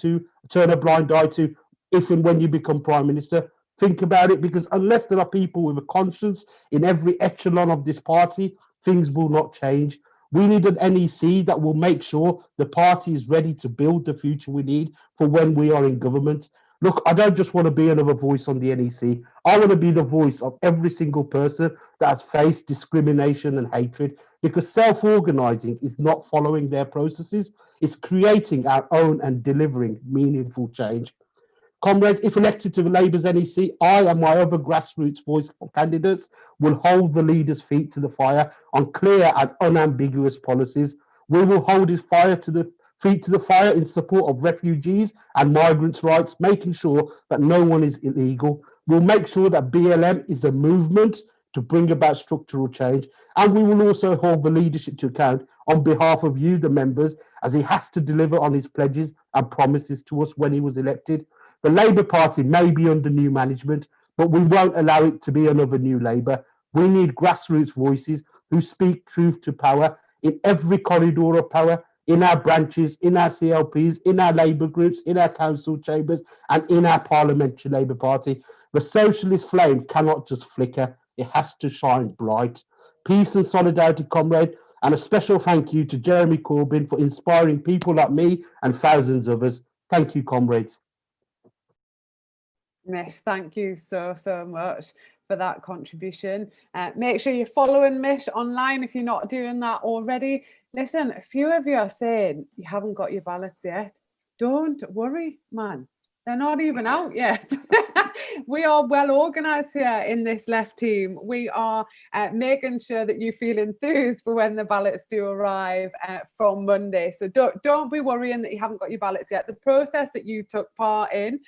a blind eye to if and when you become Prime Minister? Think about it, because unless there are people with a conscience in every echelon of this party, things will not change. We need an NEC that will make sure the party is ready to build the future we need for when we are in government. Look, I don't just want to be another voice on the NEC. I want to be the voice of every single person that has faced discrimination and hatred, because self-organising is not following their processes. It's creating our own and delivering meaningful change. Comrades, if elected to Labour's NEC, I and my other grassroots voice candidates will hold the leader's feet to the fire on clear and unambiguous policies. We will hold his feet to the fire in support of refugees and migrants' rights, making sure that no one is illegal. We'll make sure that BLM is a movement to bring about structural change. And we will also hold the leadership to account on behalf of you, the members, as he has to deliver on his pledges and promises to us when he was elected. The Labour Party may be under new management, but we won't allow it to be another new Labour. We need grassroots voices who speak truth to power in every corridor of power, in our branches, in our CLPs, in our Labour groups, in our council chambers, and in our parliamentary Labour Party. The socialist flame cannot just flicker, it has to shine bright. Peace and solidarity, comrade, and a special thank you to Jeremy Corbyn for inspiring people like me and thousands of others. Thank you, comrades. Mish, thank you so much for that contribution. Make sure you're following Mish online if you're not doing that already. Listen, a few of you are saying you haven't got your ballots yet. Don't worry, man. They're not even out yet. We are well organised here in this left team. We are making sure that you feel enthused for when the ballots do arrive from Monday. So don't be worrying that you haven't got your ballots yet. The process that you took part in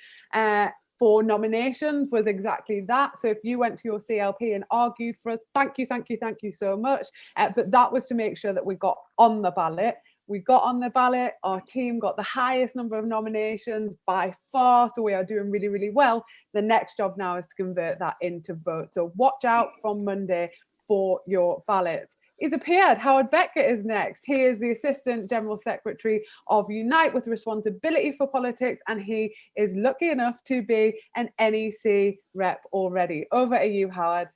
for nominations was exactly that. So if you went to your CLP and argued for us, thank you so much. But that was to make sure that we got on the ballot. We got on the ballot, our team got the highest number of nominations by far, so we are doing really, really well. The next job now is to convert that into votes. So watch out from Monday for your ballots. He's appeared. Howard Beckett is next. He is the Assistant General Secretary of Unite with responsibility for politics, and he is lucky enough to be an NEC rep already. Over to you, Howard.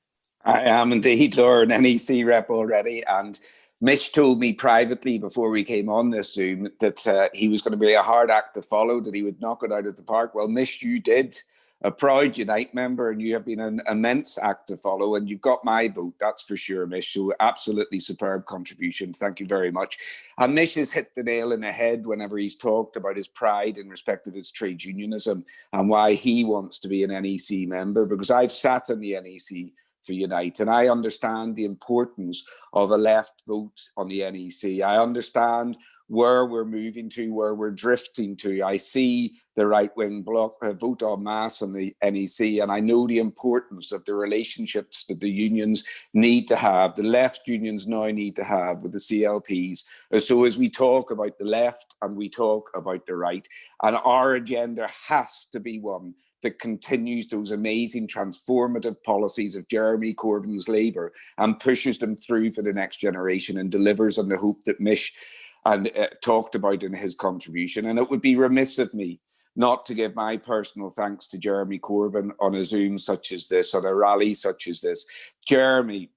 I am indeed, Laura, an NEC rep already, and Mish told me privately before we came on this Zoom that he was going to be a hard act to follow, that he would knock it out of the park. Well, Mish, you did. a proud Unite member, and you have been an immense act to follow, and you've got my vote, that's for sure, Mish. So absolutely superb contribution. Thank you very much. And Mish has hit the nail in the head whenever he's talked about his pride in respect of his trade unionism and why he wants to be an NEC member, because I've sat in the NEC for Unite, and I understand the importance of a left vote on the NEC. I understand where we're moving to, where we're drifting to. I see the right-wing bloc vote en masse on the NEC, and I know the importance of the relationships that the unions need to have, the left unions now need to have with the CLPs. So as we talk about the left and we talk about the right, and our agenda has to be one that continues those amazing transformative policies of Jeremy Corbyn's Labour and pushes them through for the next generation and delivers on the hope that Mish and talked about in his contribution. And it would be remiss of me not to give my personal thanks to Jeremy Corbyn on a Zoom such as this, on a rally such as this. Jeremy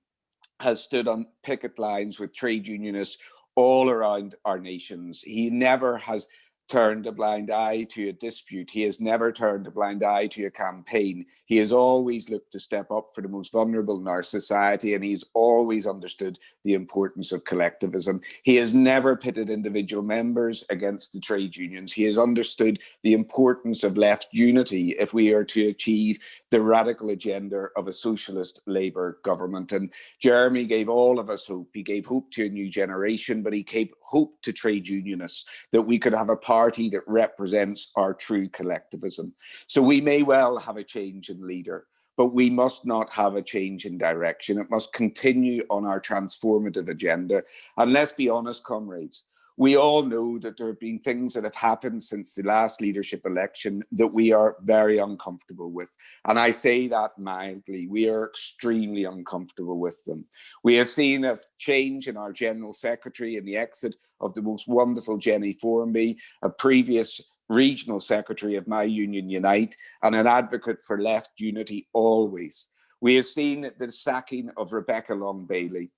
has stood on picket lines with trade unionists all around our nations. He never has turned a blind eye to a dispute. He has never turned a blind eye to a campaign. He has always looked to step up for the most vulnerable in our society, and he's always understood the importance of collectivism. He has never pitted individual members against the trade unions. He has understood the importance of left unity if we are to achieve the radical agenda of a socialist Labour government. And Jeremy gave all of us hope. He gave hope to a new generation, but he gave hope to trade unionists that we could have a party that represents our true collectivism. So we may well have a change in leader, but we must not have a change in direction. It must continue on our transformative agenda. And let's be honest, comrades, we all know that there have been things that have happened since the last leadership election that we are very uncomfortable with. And I say that mildly. We are extremely uncomfortable with them. We have seen a change in our General Secretary and the exit of the most wonderful Jenny Formby, a previous regional secretary of my union Unite, and an advocate for left unity always. We have seen the sacking of Rebecca Long-Bailey,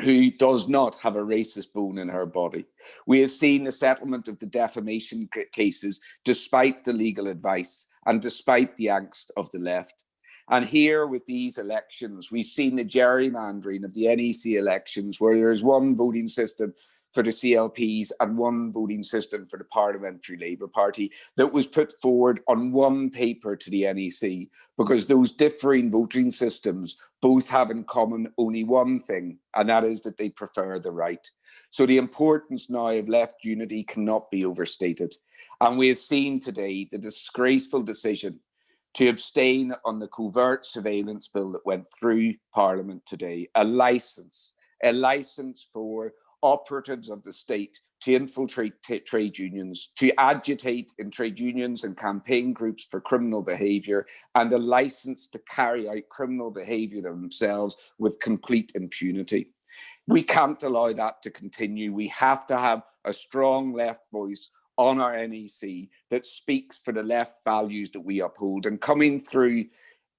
who does not have a racist bone in her body. We have seen the settlement of the defamation cases despite the legal advice and despite the angst of the left. And here with these elections, we've seen the gerrymandering of the NEC elections, where there is one voting system for the CLPs and one voting system for the Parliamentary Labour Party that was put forward on one paper to the NEC, because those differing voting systems both have in common only one thing, and that is that they prefer the right. So the importance now of left unity cannot be overstated. And we have seen today the disgraceful decision to abstain on the covert surveillance bill that went through Parliament today, a license for operatives of the state to infiltrate trade unions, to agitate in trade unions and campaign groups for criminal behaviour, and a licence to carry out criminal behaviour themselves with complete impunity. We can't allow that to continue. We have to have a strong left voice on our NEC that speaks for the left values that we uphold. And coming through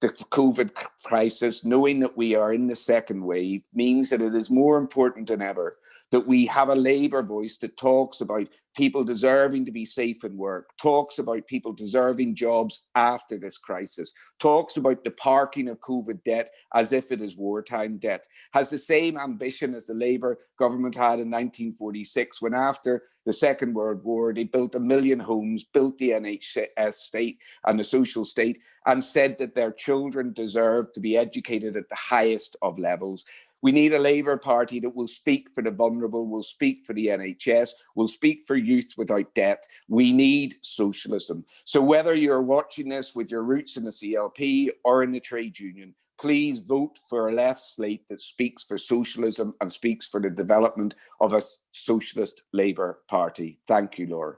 the COVID crisis, knowing that we are in the second wave, means that it is more important than ever that we have a Labour voice that talks about people deserving to be safe in work, talks about people deserving jobs after this crisis, talks about the parking of COVID debt as if it is wartime debt, has the same ambition as the Labour government had in 1946, when after the Second World War, they built 1 million homes, built the NHS state and the social state, and said that their children deserve to be educated at the highest of levels. We need a Labour Party that will speak for the vulnerable, will speak for the NHS, will speak for youth without debt. We need socialism. So whether you're watching this with your roots in the CLP or in the trade union, please vote for a left slate that speaks for socialism and speaks for the development of a socialist Labour Party. Thank you, Laura.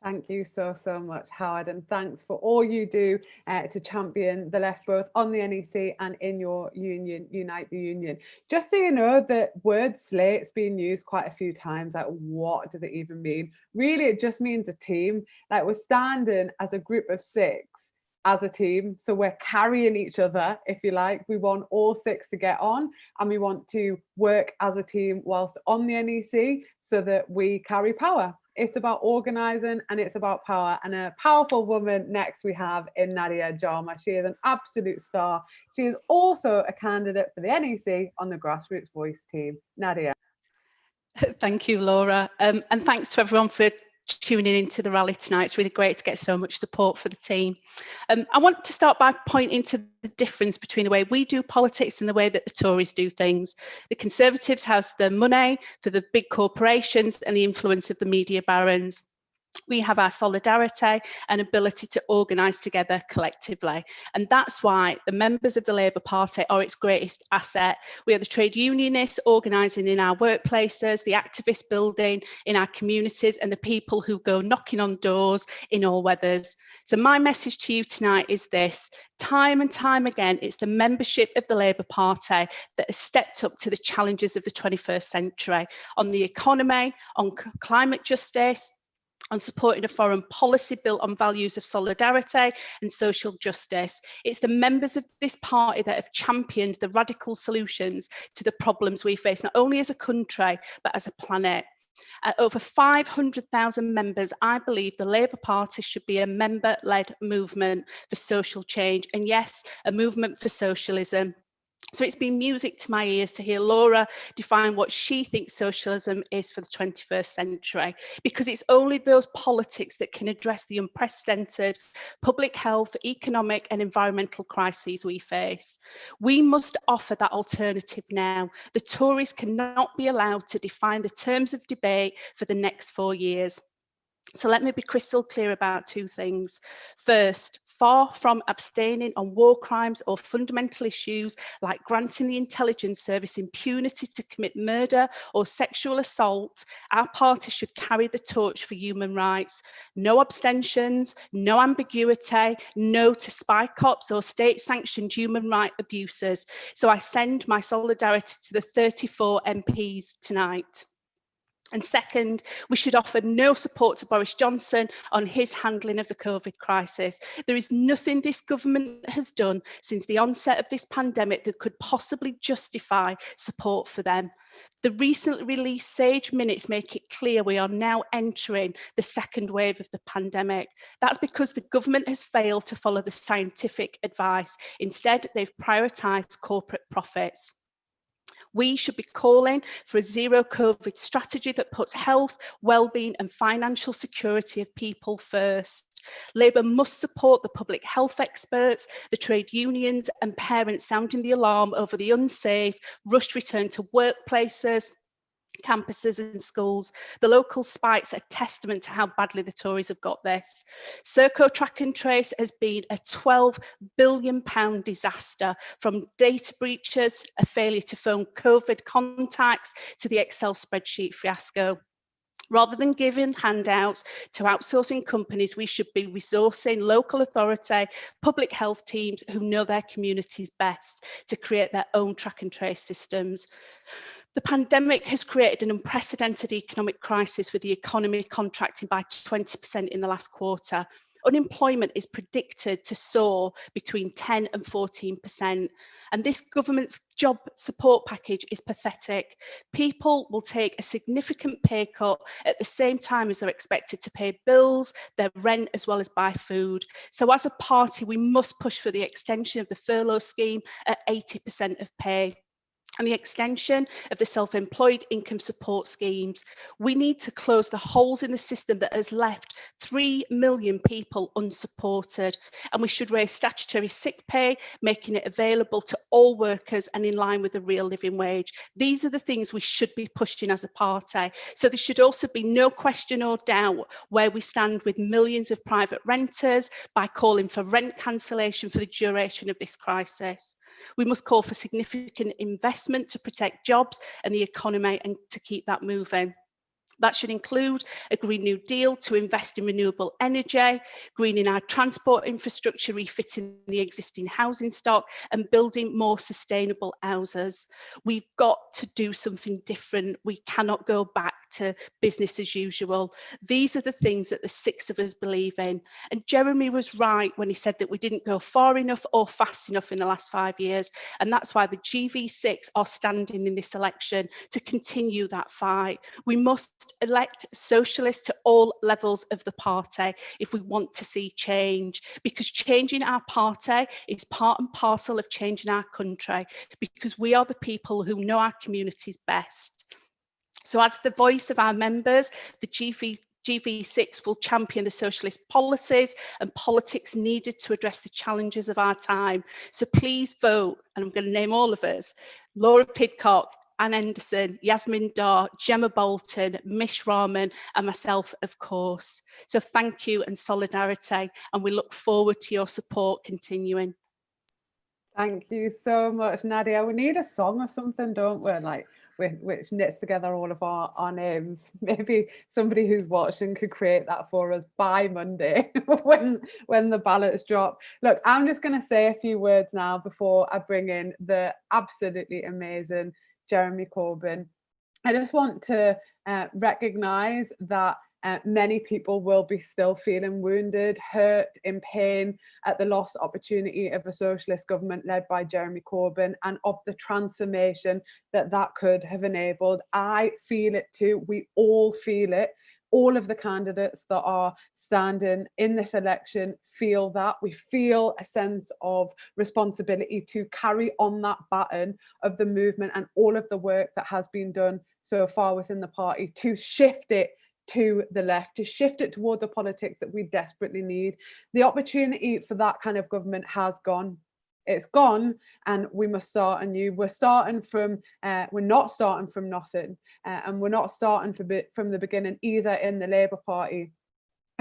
Thank you so much, Howard, and thanks for all you do to champion the left, both on the NEC and in your union, Unite the Union. Just so you know, the word slate's been used quite a few times. Like, what does it even mean? Really, it just means a team. Like, we're standing as a group of 6 as a team, so we're carrying each other, if you like. We want all 6 to get on, and we want to work as a team whilst on the NEC so that we carry power It's about organising and it's about power. And a powerful woman next we have in Nadia Jama. She is an absolute star. She is also a candidate for the NEC on the Grassroots Voice team. Nadia. Thank you, Laura. And thanks to everyone for tuning into the rally tonight. It's really great to get so much support for the team. I want to start by pointing to the difference between the way we do politics and the way that the Tories do things. The Conservatives have the money for the big corporations and the influence of the media barons. We have our solidarity and ability to organise together collectively. And that's why the members of the Labour Party are its greatest asset. We are the trade unionists organising in our workplaces, the activists building in our communities, and the people who go knocking on doors in all weathers. So my message to you tonight is this: time and time again, it's the membership of the Labour Party that has stepped up to the challenges of the 21st century on the economy, on climate justice, on supporting a foreign policy built on values of solidarity and social justice. It's the members of this party that have championed the radical solutions to the problems we face, not only as a country, but as a planet. At over 500,000 members, I believe the Labour Party should be a member-led movement for social change, and yes, a movement for socialism. So it's been music to my ears to hear Laura define what she thinks socialism is for the 21st century, because it's only those politics that can address the unprecedented public health, economic and environmental crises we face. We must offer that alternative now. The Tories cannot be allowed to define the terms of debate for the next 4 years. So let me be crystal clear about two things. First, far from abstaining on war crimes or fundamental issues like granting the intelligence service impunity to commit murder or sexual assault, our party should carry the torch for human rights. No abstentions, no ambiguity, no to spy cops or state-sanctioned human rights abusers. So I send my solidarity to the 34 MPs tonight. And second, we should offer no support to Boris Johnson on his handling of the COVID crisis. There is nothing this government has done since the onset of this pandemic that could possibly justify support for them. The recently released SAGE minutes make it clear we are now entering the second wave of the pandemic. That's because the government has failed to follow the scientific advice. Instead, they've prioritised corporate profits. We should be calling for a zero COVID strategy that puts health, well-being and financial security of people first. Labour must support the public health experts, the trade unions and parents sounding the alarm over the unsafe, rushed return to workplaces, campuses and schools. The local spikes are a testament to how badly the Tories have got this. Serco Track and Trace has been a £12 billion disaster, from data breaches, a failure to phone COVID contacts, to the Excel spreadsheet fiasco. Rather than giving handouts to outsourcing companies, we should be resourcing local authority, public health teams who know their communities best to create their own track and trace systems. The pandemic has created an unprecedented economic crisis, with the economy contracting by 20% in the last quarter. Unemployment is predicted to soar between 10 and 14%. And this government's job support package is pathetic. People will take a significant pay cut at the same time as they're expected to pay bills, their rent, as well as buy food. So as a party, we must push for the extension of the furlough scheme at 80% of pay, and the extension of the self-employed income support schemes. We need to close the holes in the system that has left 3 million people unsupported, and we should raise statutory sick pay, making it available to all workers and in line with the real living wage. These are the things we should be pushing as a party. So there should also be no question or doubt where we stand with millions of private renters by calling for rent cancellation for the duration of this crisis. We must call for significant investment to protect jobs and the economy and to keep that moving. That should include a Green New Deal to invest in renewable energy, greening our transport infrastructure, refitting the existing housing stock and building more sustainable houses. We've got to do something different. We cannot go back to business as usual. These are the things that the six of us believe in. And Jeremy was right when he said that we didn't go far enough or fast enough in the last 5 years. And that's why the GV6 are standing in this election to continue that fight. We must elect socialists to all levels of the party if we want to see change, because changing our party is part and parcel of changing our country, because we are the people who know our communities best. So as the voice of our members, the GV6 will champion the socialist policies and politics needed to address the challenges of our time. So please vote, and I'm going to name all of us: Lara Pidcock, Anne Henderson, Yasmin Dar, Gemma Bolton, Mish Rahman, and myself, of course. So thank you and solidarity, and we look forward to your support continuing. Thank you so much, Nadia. We need a song or something, don't we? Like, which knits together all of our names. Maybe somebody who's watching could create that for us by Monday when the ballots drop. Look, I'm just going to say a few words now before I bring in the absolutely amazing Jeremy Corbyn. I just want to recognise that many people will be still feeling wounded, hurt, in pain at the lost opportunity of a socialist government led by Jeremy Corbyn and of the transformation that could have enabled. I feel it too. We all feel it. All of the candidates that are standing in this election feel that. We feel a sense of responsibility to carry on that baton of the movement and all of the work that has been done so far within the party to shift it to the left, to shift it toward the politics that we desperately need. The opportunity for that kind of government has gone. It's gone, and we must start anew. We're starting from, we're not starting from nothing, and we're not starting from the beginning either in the Labour Party.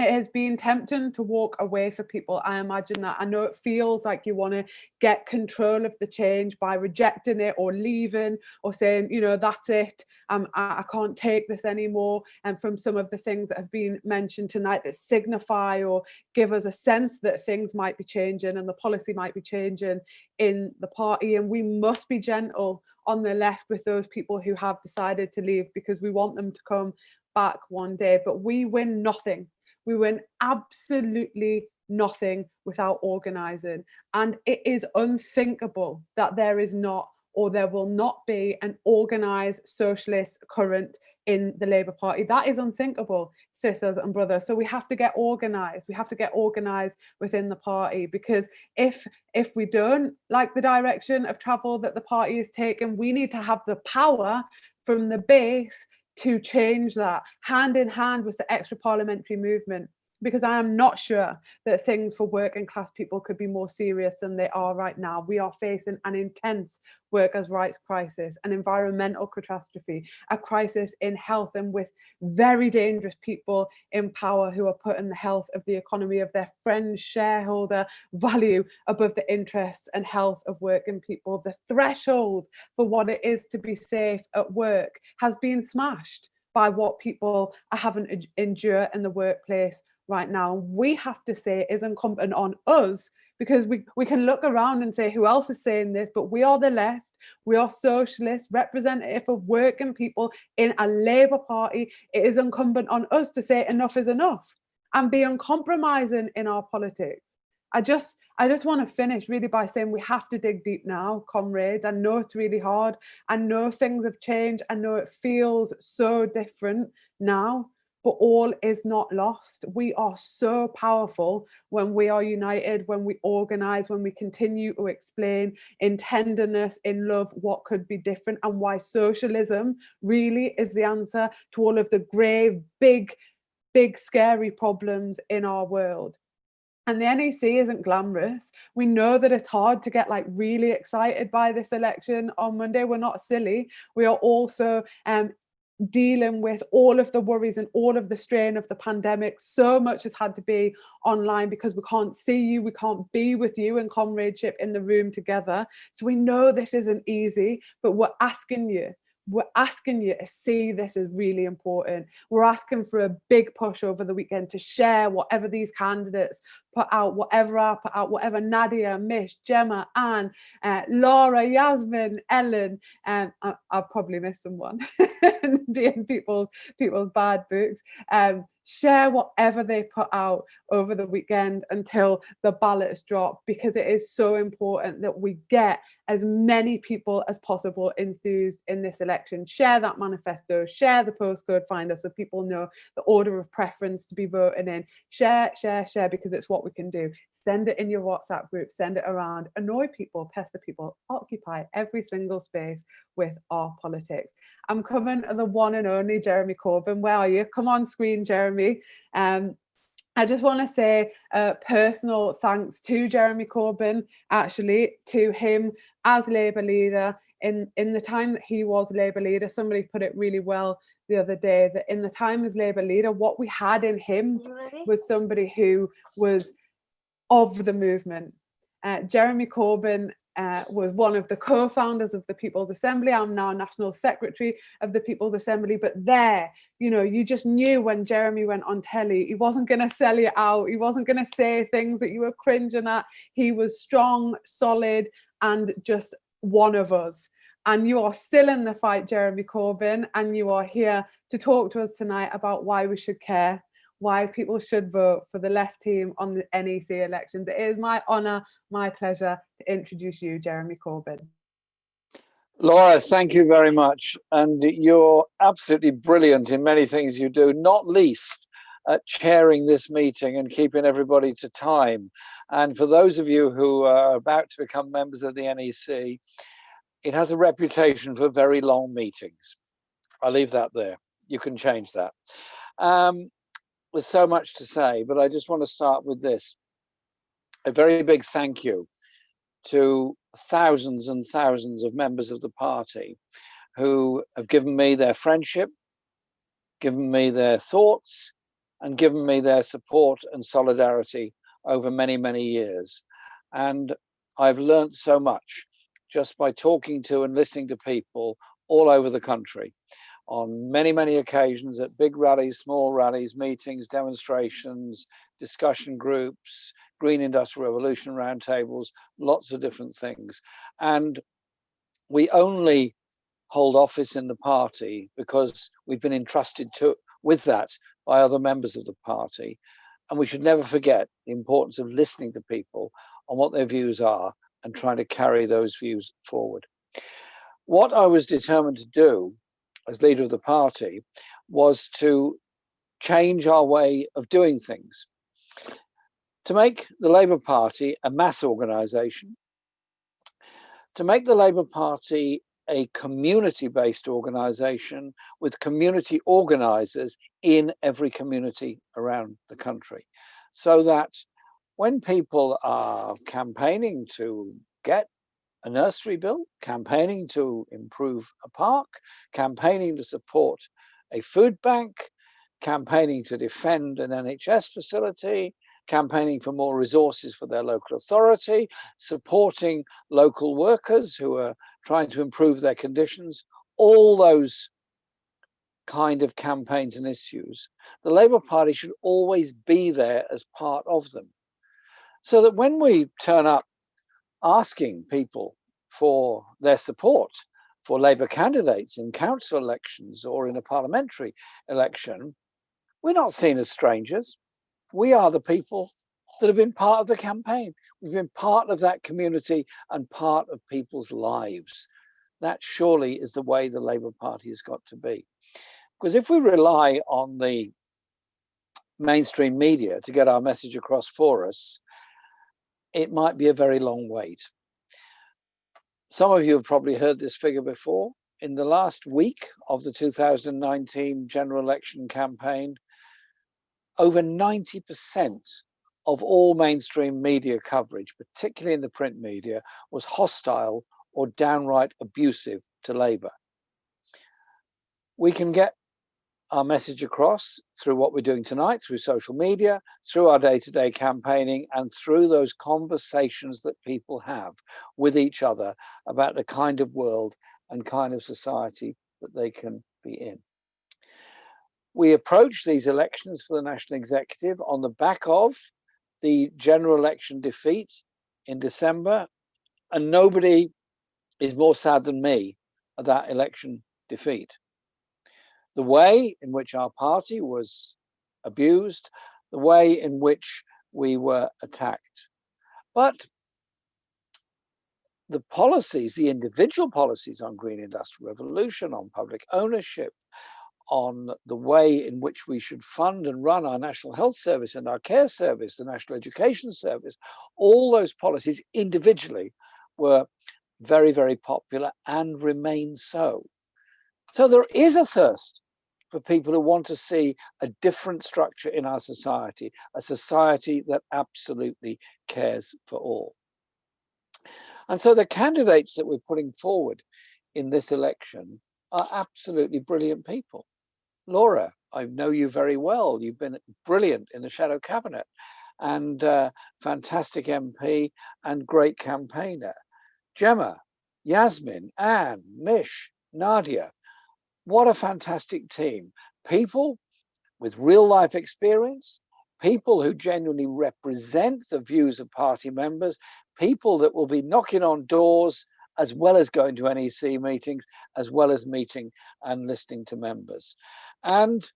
It has been tempting to walk away for people. I imagine that. I know it feels like you want to get control of the change by rejecting it or leaving or saying, you know, that's it. I can't take this anymore. And from some of the things that have been mentioned tonight that signify or give us a sense that things might be changing and the policy might be changing in the party. And we must be gentle on the left with those people who have decided to leave, because we want them to come back one day. But we win nothing. We win absolutely nothing without organising. And it is unthinkable that there is not, or there will not be, an organised socialist current in the Labour Party. That is unthinkable, sisters and brothers. So we have to get organised. We have to get organised within the party, because if we don't like the direction of travel that the party is taking, we need to have the power from the base to change that, hand in hand with the extra parliamentary movement, because I am not sure that things for working class people could be more serious than they are right now. We are facing an intense workers' rights crisis, an environmental catastrophe, a crisis in health, and with very dangerous people in power who are putting the health of the economy of their friends, shareholder value above the interests and health of working people. The threshold for what it is to be safe at work has been smashed by what people are having to endure in the workplace right now. We have to say it is incumbent on us, because we can look around and say, who else is saying this? But we are the left, we are socialists, representative of working people in a Labour Party. It is incumbent on us to say enough is enough and be uncompromising in our politics. I just want to finish really by saying we have to dig deep now, comrades. I know it's really hard. I know things have changed. I know it feels so different now, but all is not lost. We are so powerful when we are united, when we organise, when we continue to explain in tenderness, in love, what could be different, and why socialism really is the answer to all of the grave, big, scary problems in our world. And the NEC isn't glamorous. We know that it's hard to get like really excited by this election on Monday. We're not silly. We are also dealing with all of the worries and all of the strain of the pandemic. So much has had to be online because we can't see you, we can't be with you in comradeship in the room together. So we know this isn't easy, but we're asking you, we're asking you to see this as really important. We're asking for a big push over the weekend to share whatever these candidates put out, whatever I put out, whatever Nadia, Mish, Gemma, Anne, Lara, Yasmin, Ellen, I'll probably miss someone in people's bad books. Share whatever they put out over the weekend until the ballots drop, because it is so important that we get as many people as possible enthused in this election. Share that manifesto, share the postcode finder so people know the order of preference to be voting in. Share, because it's what we can do. Send it in your WhatsApp group, send it around, annoy people, pester people, occupy every single space with our politics. I'm coming to the one and only Jeremy Corbyn. Where are you? Come on screen, Jeremy. I just want to say personal thanks to Jeremy Corbyn, actually, to him as Labour leader. In the time that he was Labour leader, somebody put it really well the other day, that in the time as Labour leader, what we had in him was somebody who was of the movement. Jeremy Corbyn was one of the co-founders of the People's Assembly. I'm now National Secretary of the People's Assembly, but there, you know, you just knew when Jeremy went on telly, he wasn't going to sell you out. He wasn't going to say things that you were cringing at. He was strong, solid, and just one of us. And you are still in the fight, Jeremy Corbyn, and you are here to talk to us tonight about why we should care, why people should vote for the left team on the NEC elections. It is my honour, my pleasure to introduce you, Jeremy Corbyn. Laura, thank you very much. And you're absolutely brilliant in many things you do, not least at chairing this meeting and keeping everybody to time. And for those of you who are about to become members of the NEC, it has a reputation for very long meetings. I'll leave that there. You can change that. There's so much to say, but I just want to start with this. A very big thank you to thousands and thousands of members of the party who have given me their friendship, given me their thoughts, and given me their support and solidarity over many, many years. And I've learned so much just by talking to and listening to people all over the country on many, many occasions at big rallies, small rallies, meetings, demonstrations, discussion groups, Green Industrial Revolution roundtables, lots of different things. And we only hold office in the party because we've been entrusted with that by other members of the party. And we should never forget the importance of listening to people on what their views are and trying to carry those views forward. What I was determined to do as leader of the party was to change our way of doing things, to make the Labour Party a mass organisation, to make the Labour Party a community-based organisation with community organisers in every community around the country, so that when people are campaigning to get a nursery built, campaigning to improve a park, campaigning to support a food bank, campaigning to defend an NHS facility, campaigning for more resources for their local authority, supporting local workers who are trying to improve their conditions, all those kind of campaigns and issues, the Labour Party should always be there as part of them. So that when we turn up asking people for their support for Labour candidates in council elections or in a parliamentary election, we're not seen as strangers. We are the people that have been part of the campaign. We've been part of that community and part of people's lives. That surely is the way the Labour Party has got to be. Because if we rely on the mainstream media to get our message across for us, it might be a very long wait. Some of you have probably heard this figure before. In the last week of the 2019 general election campaign, over 90% of all mainstream media coverage, particularly in the print media, was hostile or downright abusive to Labour. We can get our message across through what we're doing tonight, through social media, through our day-to-day campaigning, and through those conversations that people have with each other about the kind of world and kind of society that they can be in. We approach these elections for the National Executive on the back of the general election defeat in December, and nobody is more sad than me at that election defeat. The way in which our party was abused, the way in which we were attacked. But the policies, the individual policies on green industrial revolution, on public ownership, on the way in which we should fund and run our National Health Service and our care service, the National Education Service, all those policies individually were very, very popular and remain so. So there is a thirst for people who want to see a different structure in our society, a society that absolutely cares for all. And so the candidates that we're putting forward in this election are absolutely brilliant people. Laura, I know you very well. You've been brilliant in the shadow cabinet and fantastic MP and great campaigner. Gemma, Yasmin, Anne, Mish, Nadia, what a fantastic team. People with real life experience, people who genuinely represent the views of party members, people that will be knocking on doors as well as going to NEC meetings, as well as meeting and listening to members. And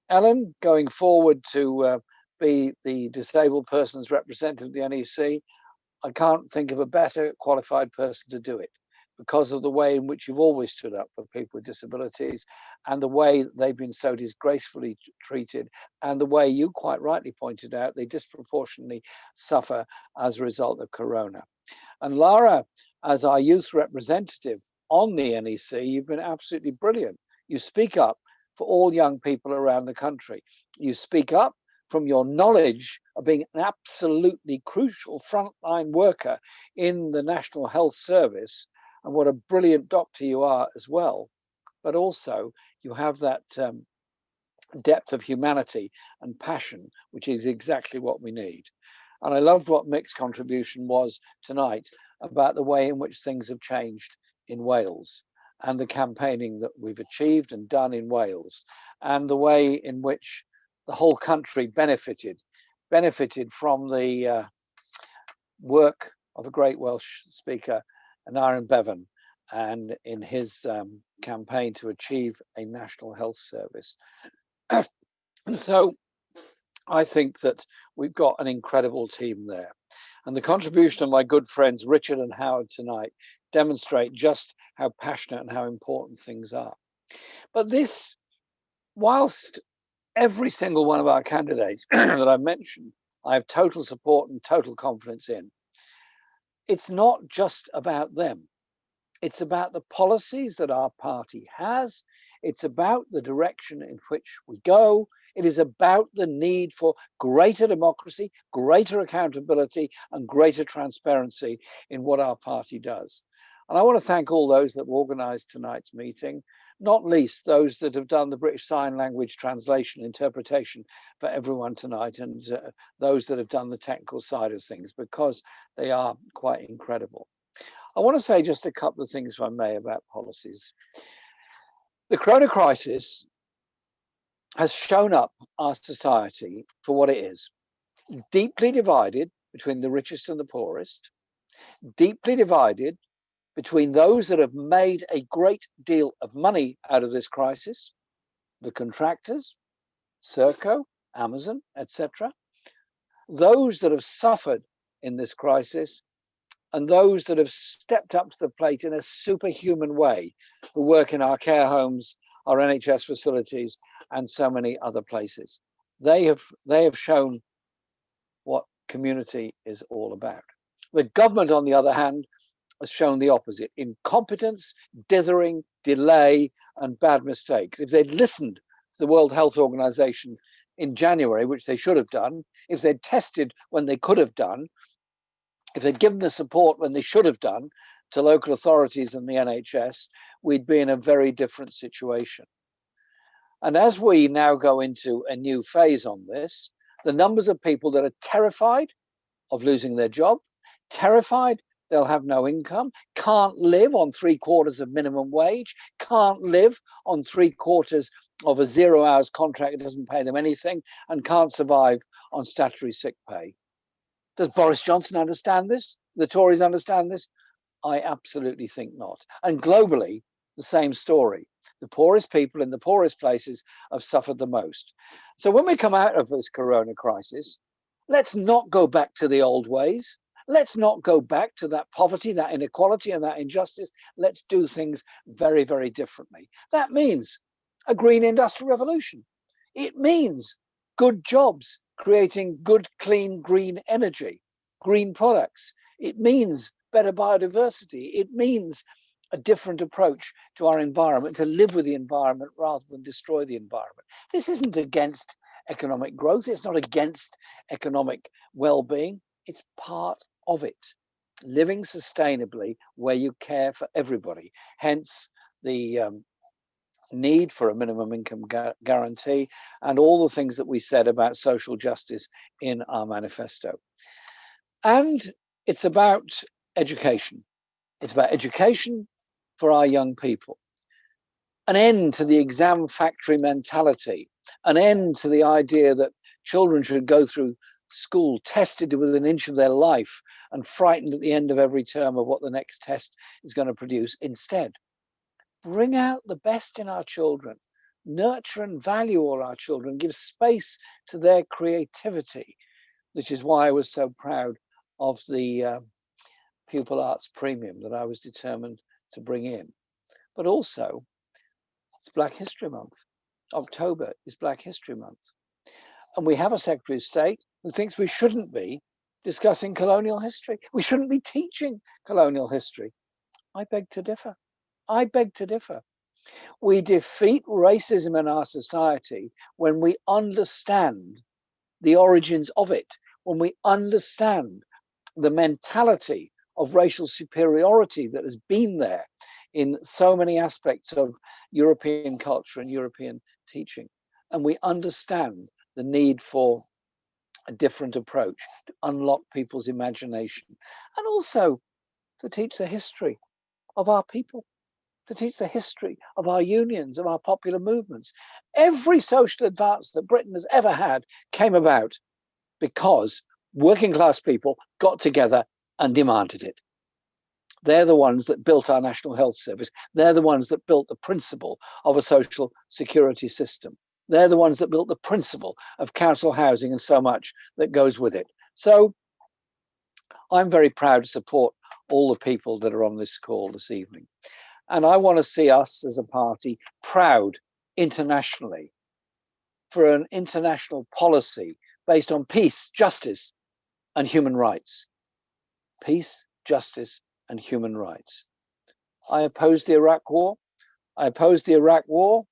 Ellen, going forward to be the disabled person's representative of the NEC, I can't think of a better qualified person to do it because of the way in which you've always stood up for people with disabilities and the way they've been so disgracefully treated and the way you quite rightly pointed out they disproportionately suffer as a result of Corona. And Lara, as our youth representative on the NEC, you've been absolutely brilliant. You speak up for all young people around the country. You speak up from your knowledge of being an absolutely crucial frontline worker in the National Health Service and what a brilliant doctor you are as well. But also you have that depth of humanity and passion, which is exactly what we need. And I loved what Mick's contribution was tonight about the way in which things have changed in Wales and the campaigning that we've achieved and done in Wales and the way in which the whole country benefited from the work of a great Welsh speaker, Lara Bevan, and in his campaign to achieve a national health service. And so I think that we've got an incredible team there. And the contribution of my good friends Richard and Howard tonight demonstrate just how passionate and how important things are. But this, whilst every single one of our candidates that I've mentioned, I have total support and total confidence in, it's not just about them. It's about the policies that our party has. It's about the direction in which we go. It is about the need for greater democracy, greater accountability, and greater transparency in what our party does. And I want to thank all those that organised tonight's meeting, not least those that have done the British Sign Language translation interpretation for everyone tonight, and those that have done the technical side of things, because they are quite incredible. I want to say just a couple of things, if I may, about policies. The Corona crisis has shown up our society for what it is: deeply divided between the richest and the poorest, deeply divided between those that have made a great deal of money out of this crisis, the contractors, Serco, Amazon, etc., those that have suffered in this crisis, and those that have stepped up to the plate in a superhuman way, who work in our care homes, our NHS facilities, and so many other places. They have shown what community is all about. The government, on the other hand, has shown the opposite: incompetence, dithering, delay, and bad mistakes. If they'd listened to the World Health Organization in January, which they should have done, if they'd tested when they could have done, if they'd given the support when they should have done to local authorities and the NHS, we'd be in a very different situation. And as we now go into a new phase on this, the numbers of people that are terrified of losing their job, terrified they'll have no income, can't live on 3/4 of minimum wage, can't live on 3/4 of a 0 hours contract that doesn't pay them anything, and can't survive on statutory sick pay. Does Boris Johnson understand this? The Tories understand this? I absolutely think not. And globally, the same story. The poorest people in the poorest places have suffered the most. So when we come out of this corona crisis, let's not go back to the old ways. Let's not go back to that poverty, that inequality, and that injustice. Let's do things very, very differently. That means a green industrial revolution. It means good jobs, creating good, clean, green energy, green products. It means better biodiversity. It means a different approach to our environment, to live with the environment rather than destroy the environment. This isn't against economic growth. It's not against economic well-being. It's part of it. Living sustainably where you care for everybody. Hence the need for a minimum income guarantee and all the things that we said about social justice in our manifesto. And it's about education. It's about education for our young people. An end to the exam factory mentality, an end to the idea that children should go through school tested within an inch of their life and frightened at the end of every term of what the next test is going to produce. Instead, bring out the best in our children, nurture and value all our children, give space to their creativity, which is why I was so proud of the Pupil Arts Premium that I was determined to bring in. But also, it's Black History Month. October is Black History Month. And we have a Secretary of State who thinks we shouldn't be discussing colonial history. We shouldn't be teaching colonial history. I beg to differ. I beg to differ. We defeat racism in our society when we understand the origins of it, when we understand the mentality of racial superiority that has been there in so many aspects of European culture and European teaching. And we understand the need for a different approach to unlock people's imagination and also to teach the history of our people, to teach the history of our unions, of our popular movements. Every social advance that Britain has ever had came about because working class people got together and demanded it. They're the ones that built our National Health Service. They're the ones that built the principle of a social security system. They're the ones that built the principle of council housing and so much that goes with it. So I'm very proud to support all the people that are on this call this evening. And I want to see us as a party proud internationally for an international policy based on peace, justice, and human rights. Peace, justice, and human rights. I opposed the Iraq War. I opposed the Iraq War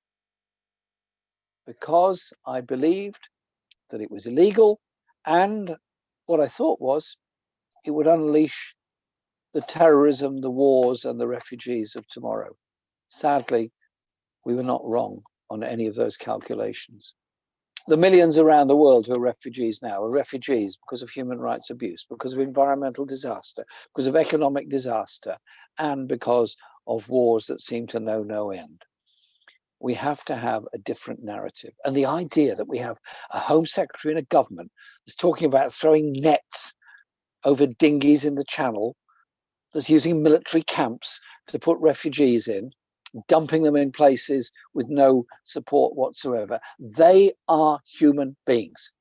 because I believed that it was illegal, and what I thought was it would unleash the terrorism, the wars, and the refugees of tomorrow. Sadly, we were not wrong on any of those calculations. The millions around the world who are refugees now are refugees because of human rights abuse, because of environmental disaster, because of economic disaster, and because of wars that seem to know no end. We have to have a different narrative. And the idea that we have a Home Secretary and a government that's talking about throwing nets over dinghies in the Channel, that's using military camps to put refugees in, dumping them in places with no support whatsoever. They are human beings.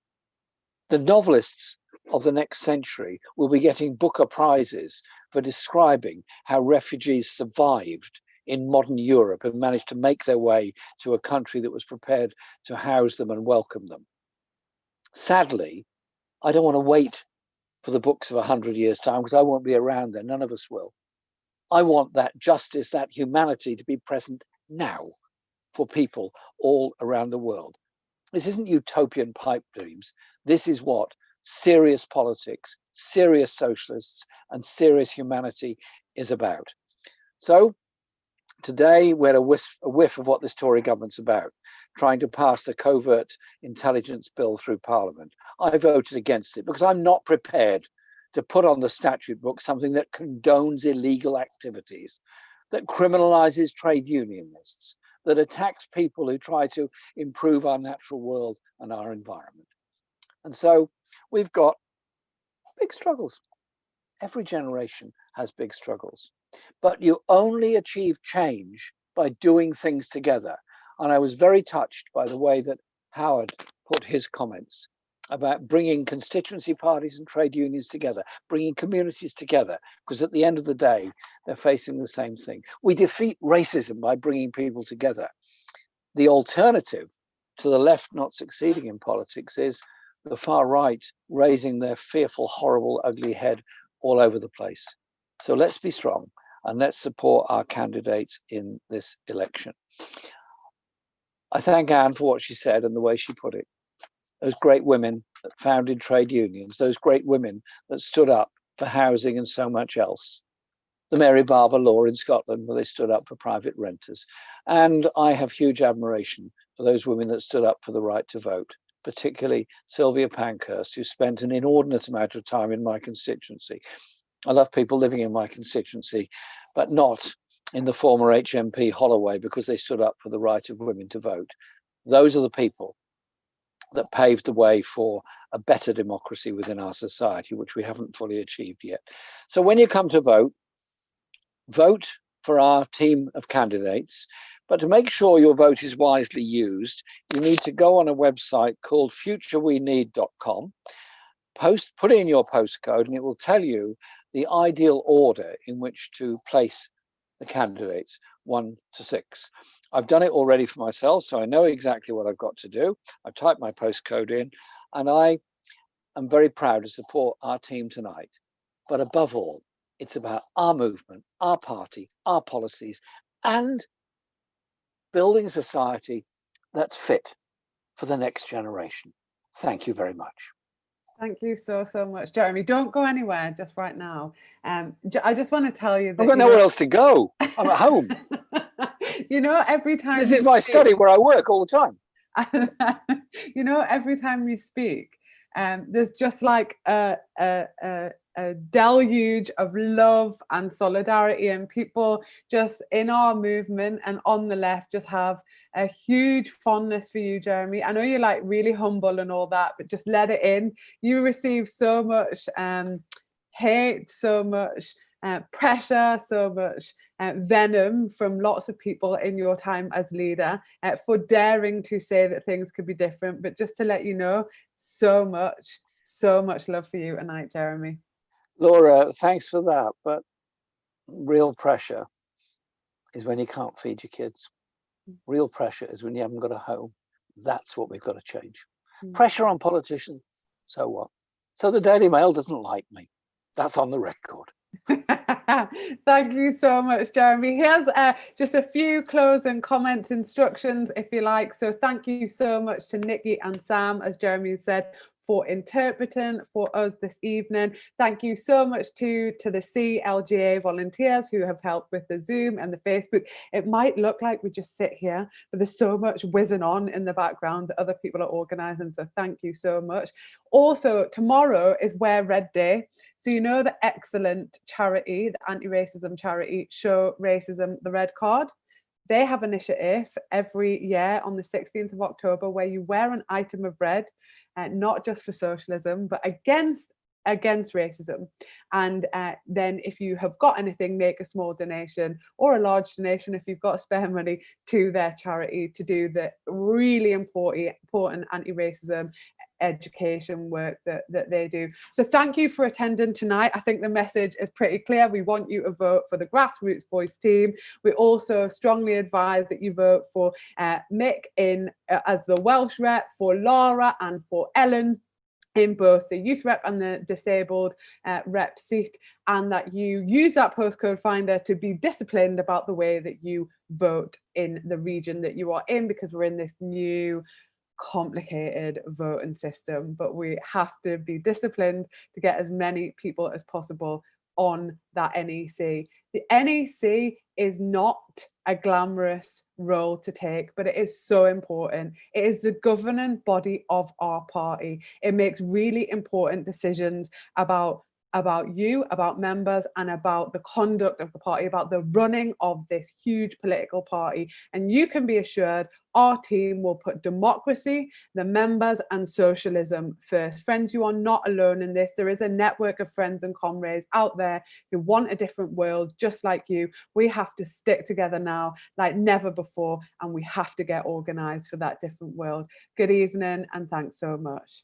The novelists of the next century will be getting Booker Prizes for describing how refugees survived in modern Europe and managed to make their way to a country that was prepared to house them and welcome them. Sadly, I don't want to wait for the books of 100 years' time because I won't be around then. None of us will. I want that justice, that humanity to be present now for people all around the world. This isn't utopian pipe dreams. This is what serious politics, serious socialists, and serious humanity is about. So today we had a whiff of what this Tory government's about, trying to pass the covert intelligence bill through Parliament. I voted against it because I'm not prepared to put on the statute book something that condones illegal activities, that criminalizes trade unionists, that attacks people who try to improve our natural world and our environment. And so we've got big struggles. Every generation has big struggles, but you only achieve change by doing things together. And I was very touched by the way that Howard put his comments about bringing constituency parties and trade unions together, bringing communities together, because at the end of the day, they're facing the same thing. We defeat racism by bringing people together. The alternative to the left not succeeding in politics is the far right raising their fearful, horrible, ugly head all over the place. So let's be strong and let's support our candidates in this election. I thank Anne for what she said and the way she put it. Those great women that founded trade unions, those great women that stood up for housing and so much else. The Mary Barber law in Scotland, where they stood up for private renters. And I have huge admiration for those women that stood up for the right to vote, particularly Sylvia Pankhurst, who spent an inordinate amount of time in my constituency. I love people living in my constituency, but not in the former HMP Holloway, because they stood up for the right of women to vote. Those are the people that paved the way for a better democracy within our society, which we haven't fully achieved yet. So when you come to vote, vote for our team of candidates. But to make sure your vote is wisely used, you need to go on a website called futureweneed.com, put in your postcode, and it will tell you the ideal order in which to place the candidates 1 to 6. I've done it already for myself, so I know exactly what I've got to do. I've typed my postcode in, and I am very proud to support our team tonight. But above all, it's about our movement, our party, our policies, and building a society that's fit for the next generation. Thank you very much. Thank you so much, Jeremy. Don't go anywhere just right now. I just want to tell you that I've got nowhere else to go. I'm at home. You know, every time this is my study where I work all the time. You know, every time you speak, there's just like a deluge of love and solidarity, and people just in our movement and on the left just have a huge fondness for you, Jeremy. I know you're like really humble and all that, but just let it in. You receive so much hate, so much pressure, so much venom from lots of people in your time as leader for daring to say that things could be different. But just to let you know, so much love for you tonight, Jeremy. Laura, thanks for that. But real pressure is when you can't feed your kids. Real pressure is when you haven't got a home. That's what we've got to change. Pressure on politicians, so what? So the Daily Mail doesn't like me. That's on the record. Thank you so much, Jeremy. Here's just a few closing comments, instructions, if you like. So thank you so much to Nikki and Sam, as Jeremy said, for interpreting for us this evening. Thank you so much to the CLGA volunteers who have helped with the Zoom and the Facebook. It might look like we just sit here, but there's so much whizzing on in the background that other people are organising, so thank you so much. Also, tomorrow is Wear Red Day. So you know the excellent charity, the anti-racism charity, Show Racism the Red Card? They have an initiative every year on the 16th of October where you wear an item of red, not just for socialism, but against racism. And then if you have got anything, make a small donation or a large donation if you've got spare money to their charity to do the really important anti-racism education work that they do. So thank you for attending tonight. I think the message is pretty clear. We want you to vote for the Grassroots Voice team. We also strongly advise that you vote for Mick as the Welsh rep, for Lara and for Ellen in both the youth rep and the disabled rep seat, and that you use that postcode finder to be disciplined about the way that you vote in the region that you are in, because we're in this new complicated voting system, but we have to be disciplined to get as many people as possible on that NEC. The NEC is not a glamorous role to take, but it is so important. It is the governing body of our party. It makes really important decisions about about you, about members, and about the conduct of the party, about the running of this huge political party. And you can be assured our team will put democracy, the members, and socialism first. Friends, you are not alone in this. There is a network of friends and comrades out there who want a different world just like you. We have to stick together now like never before, and we have to get organised for that different world. Good evening, and thanks so much.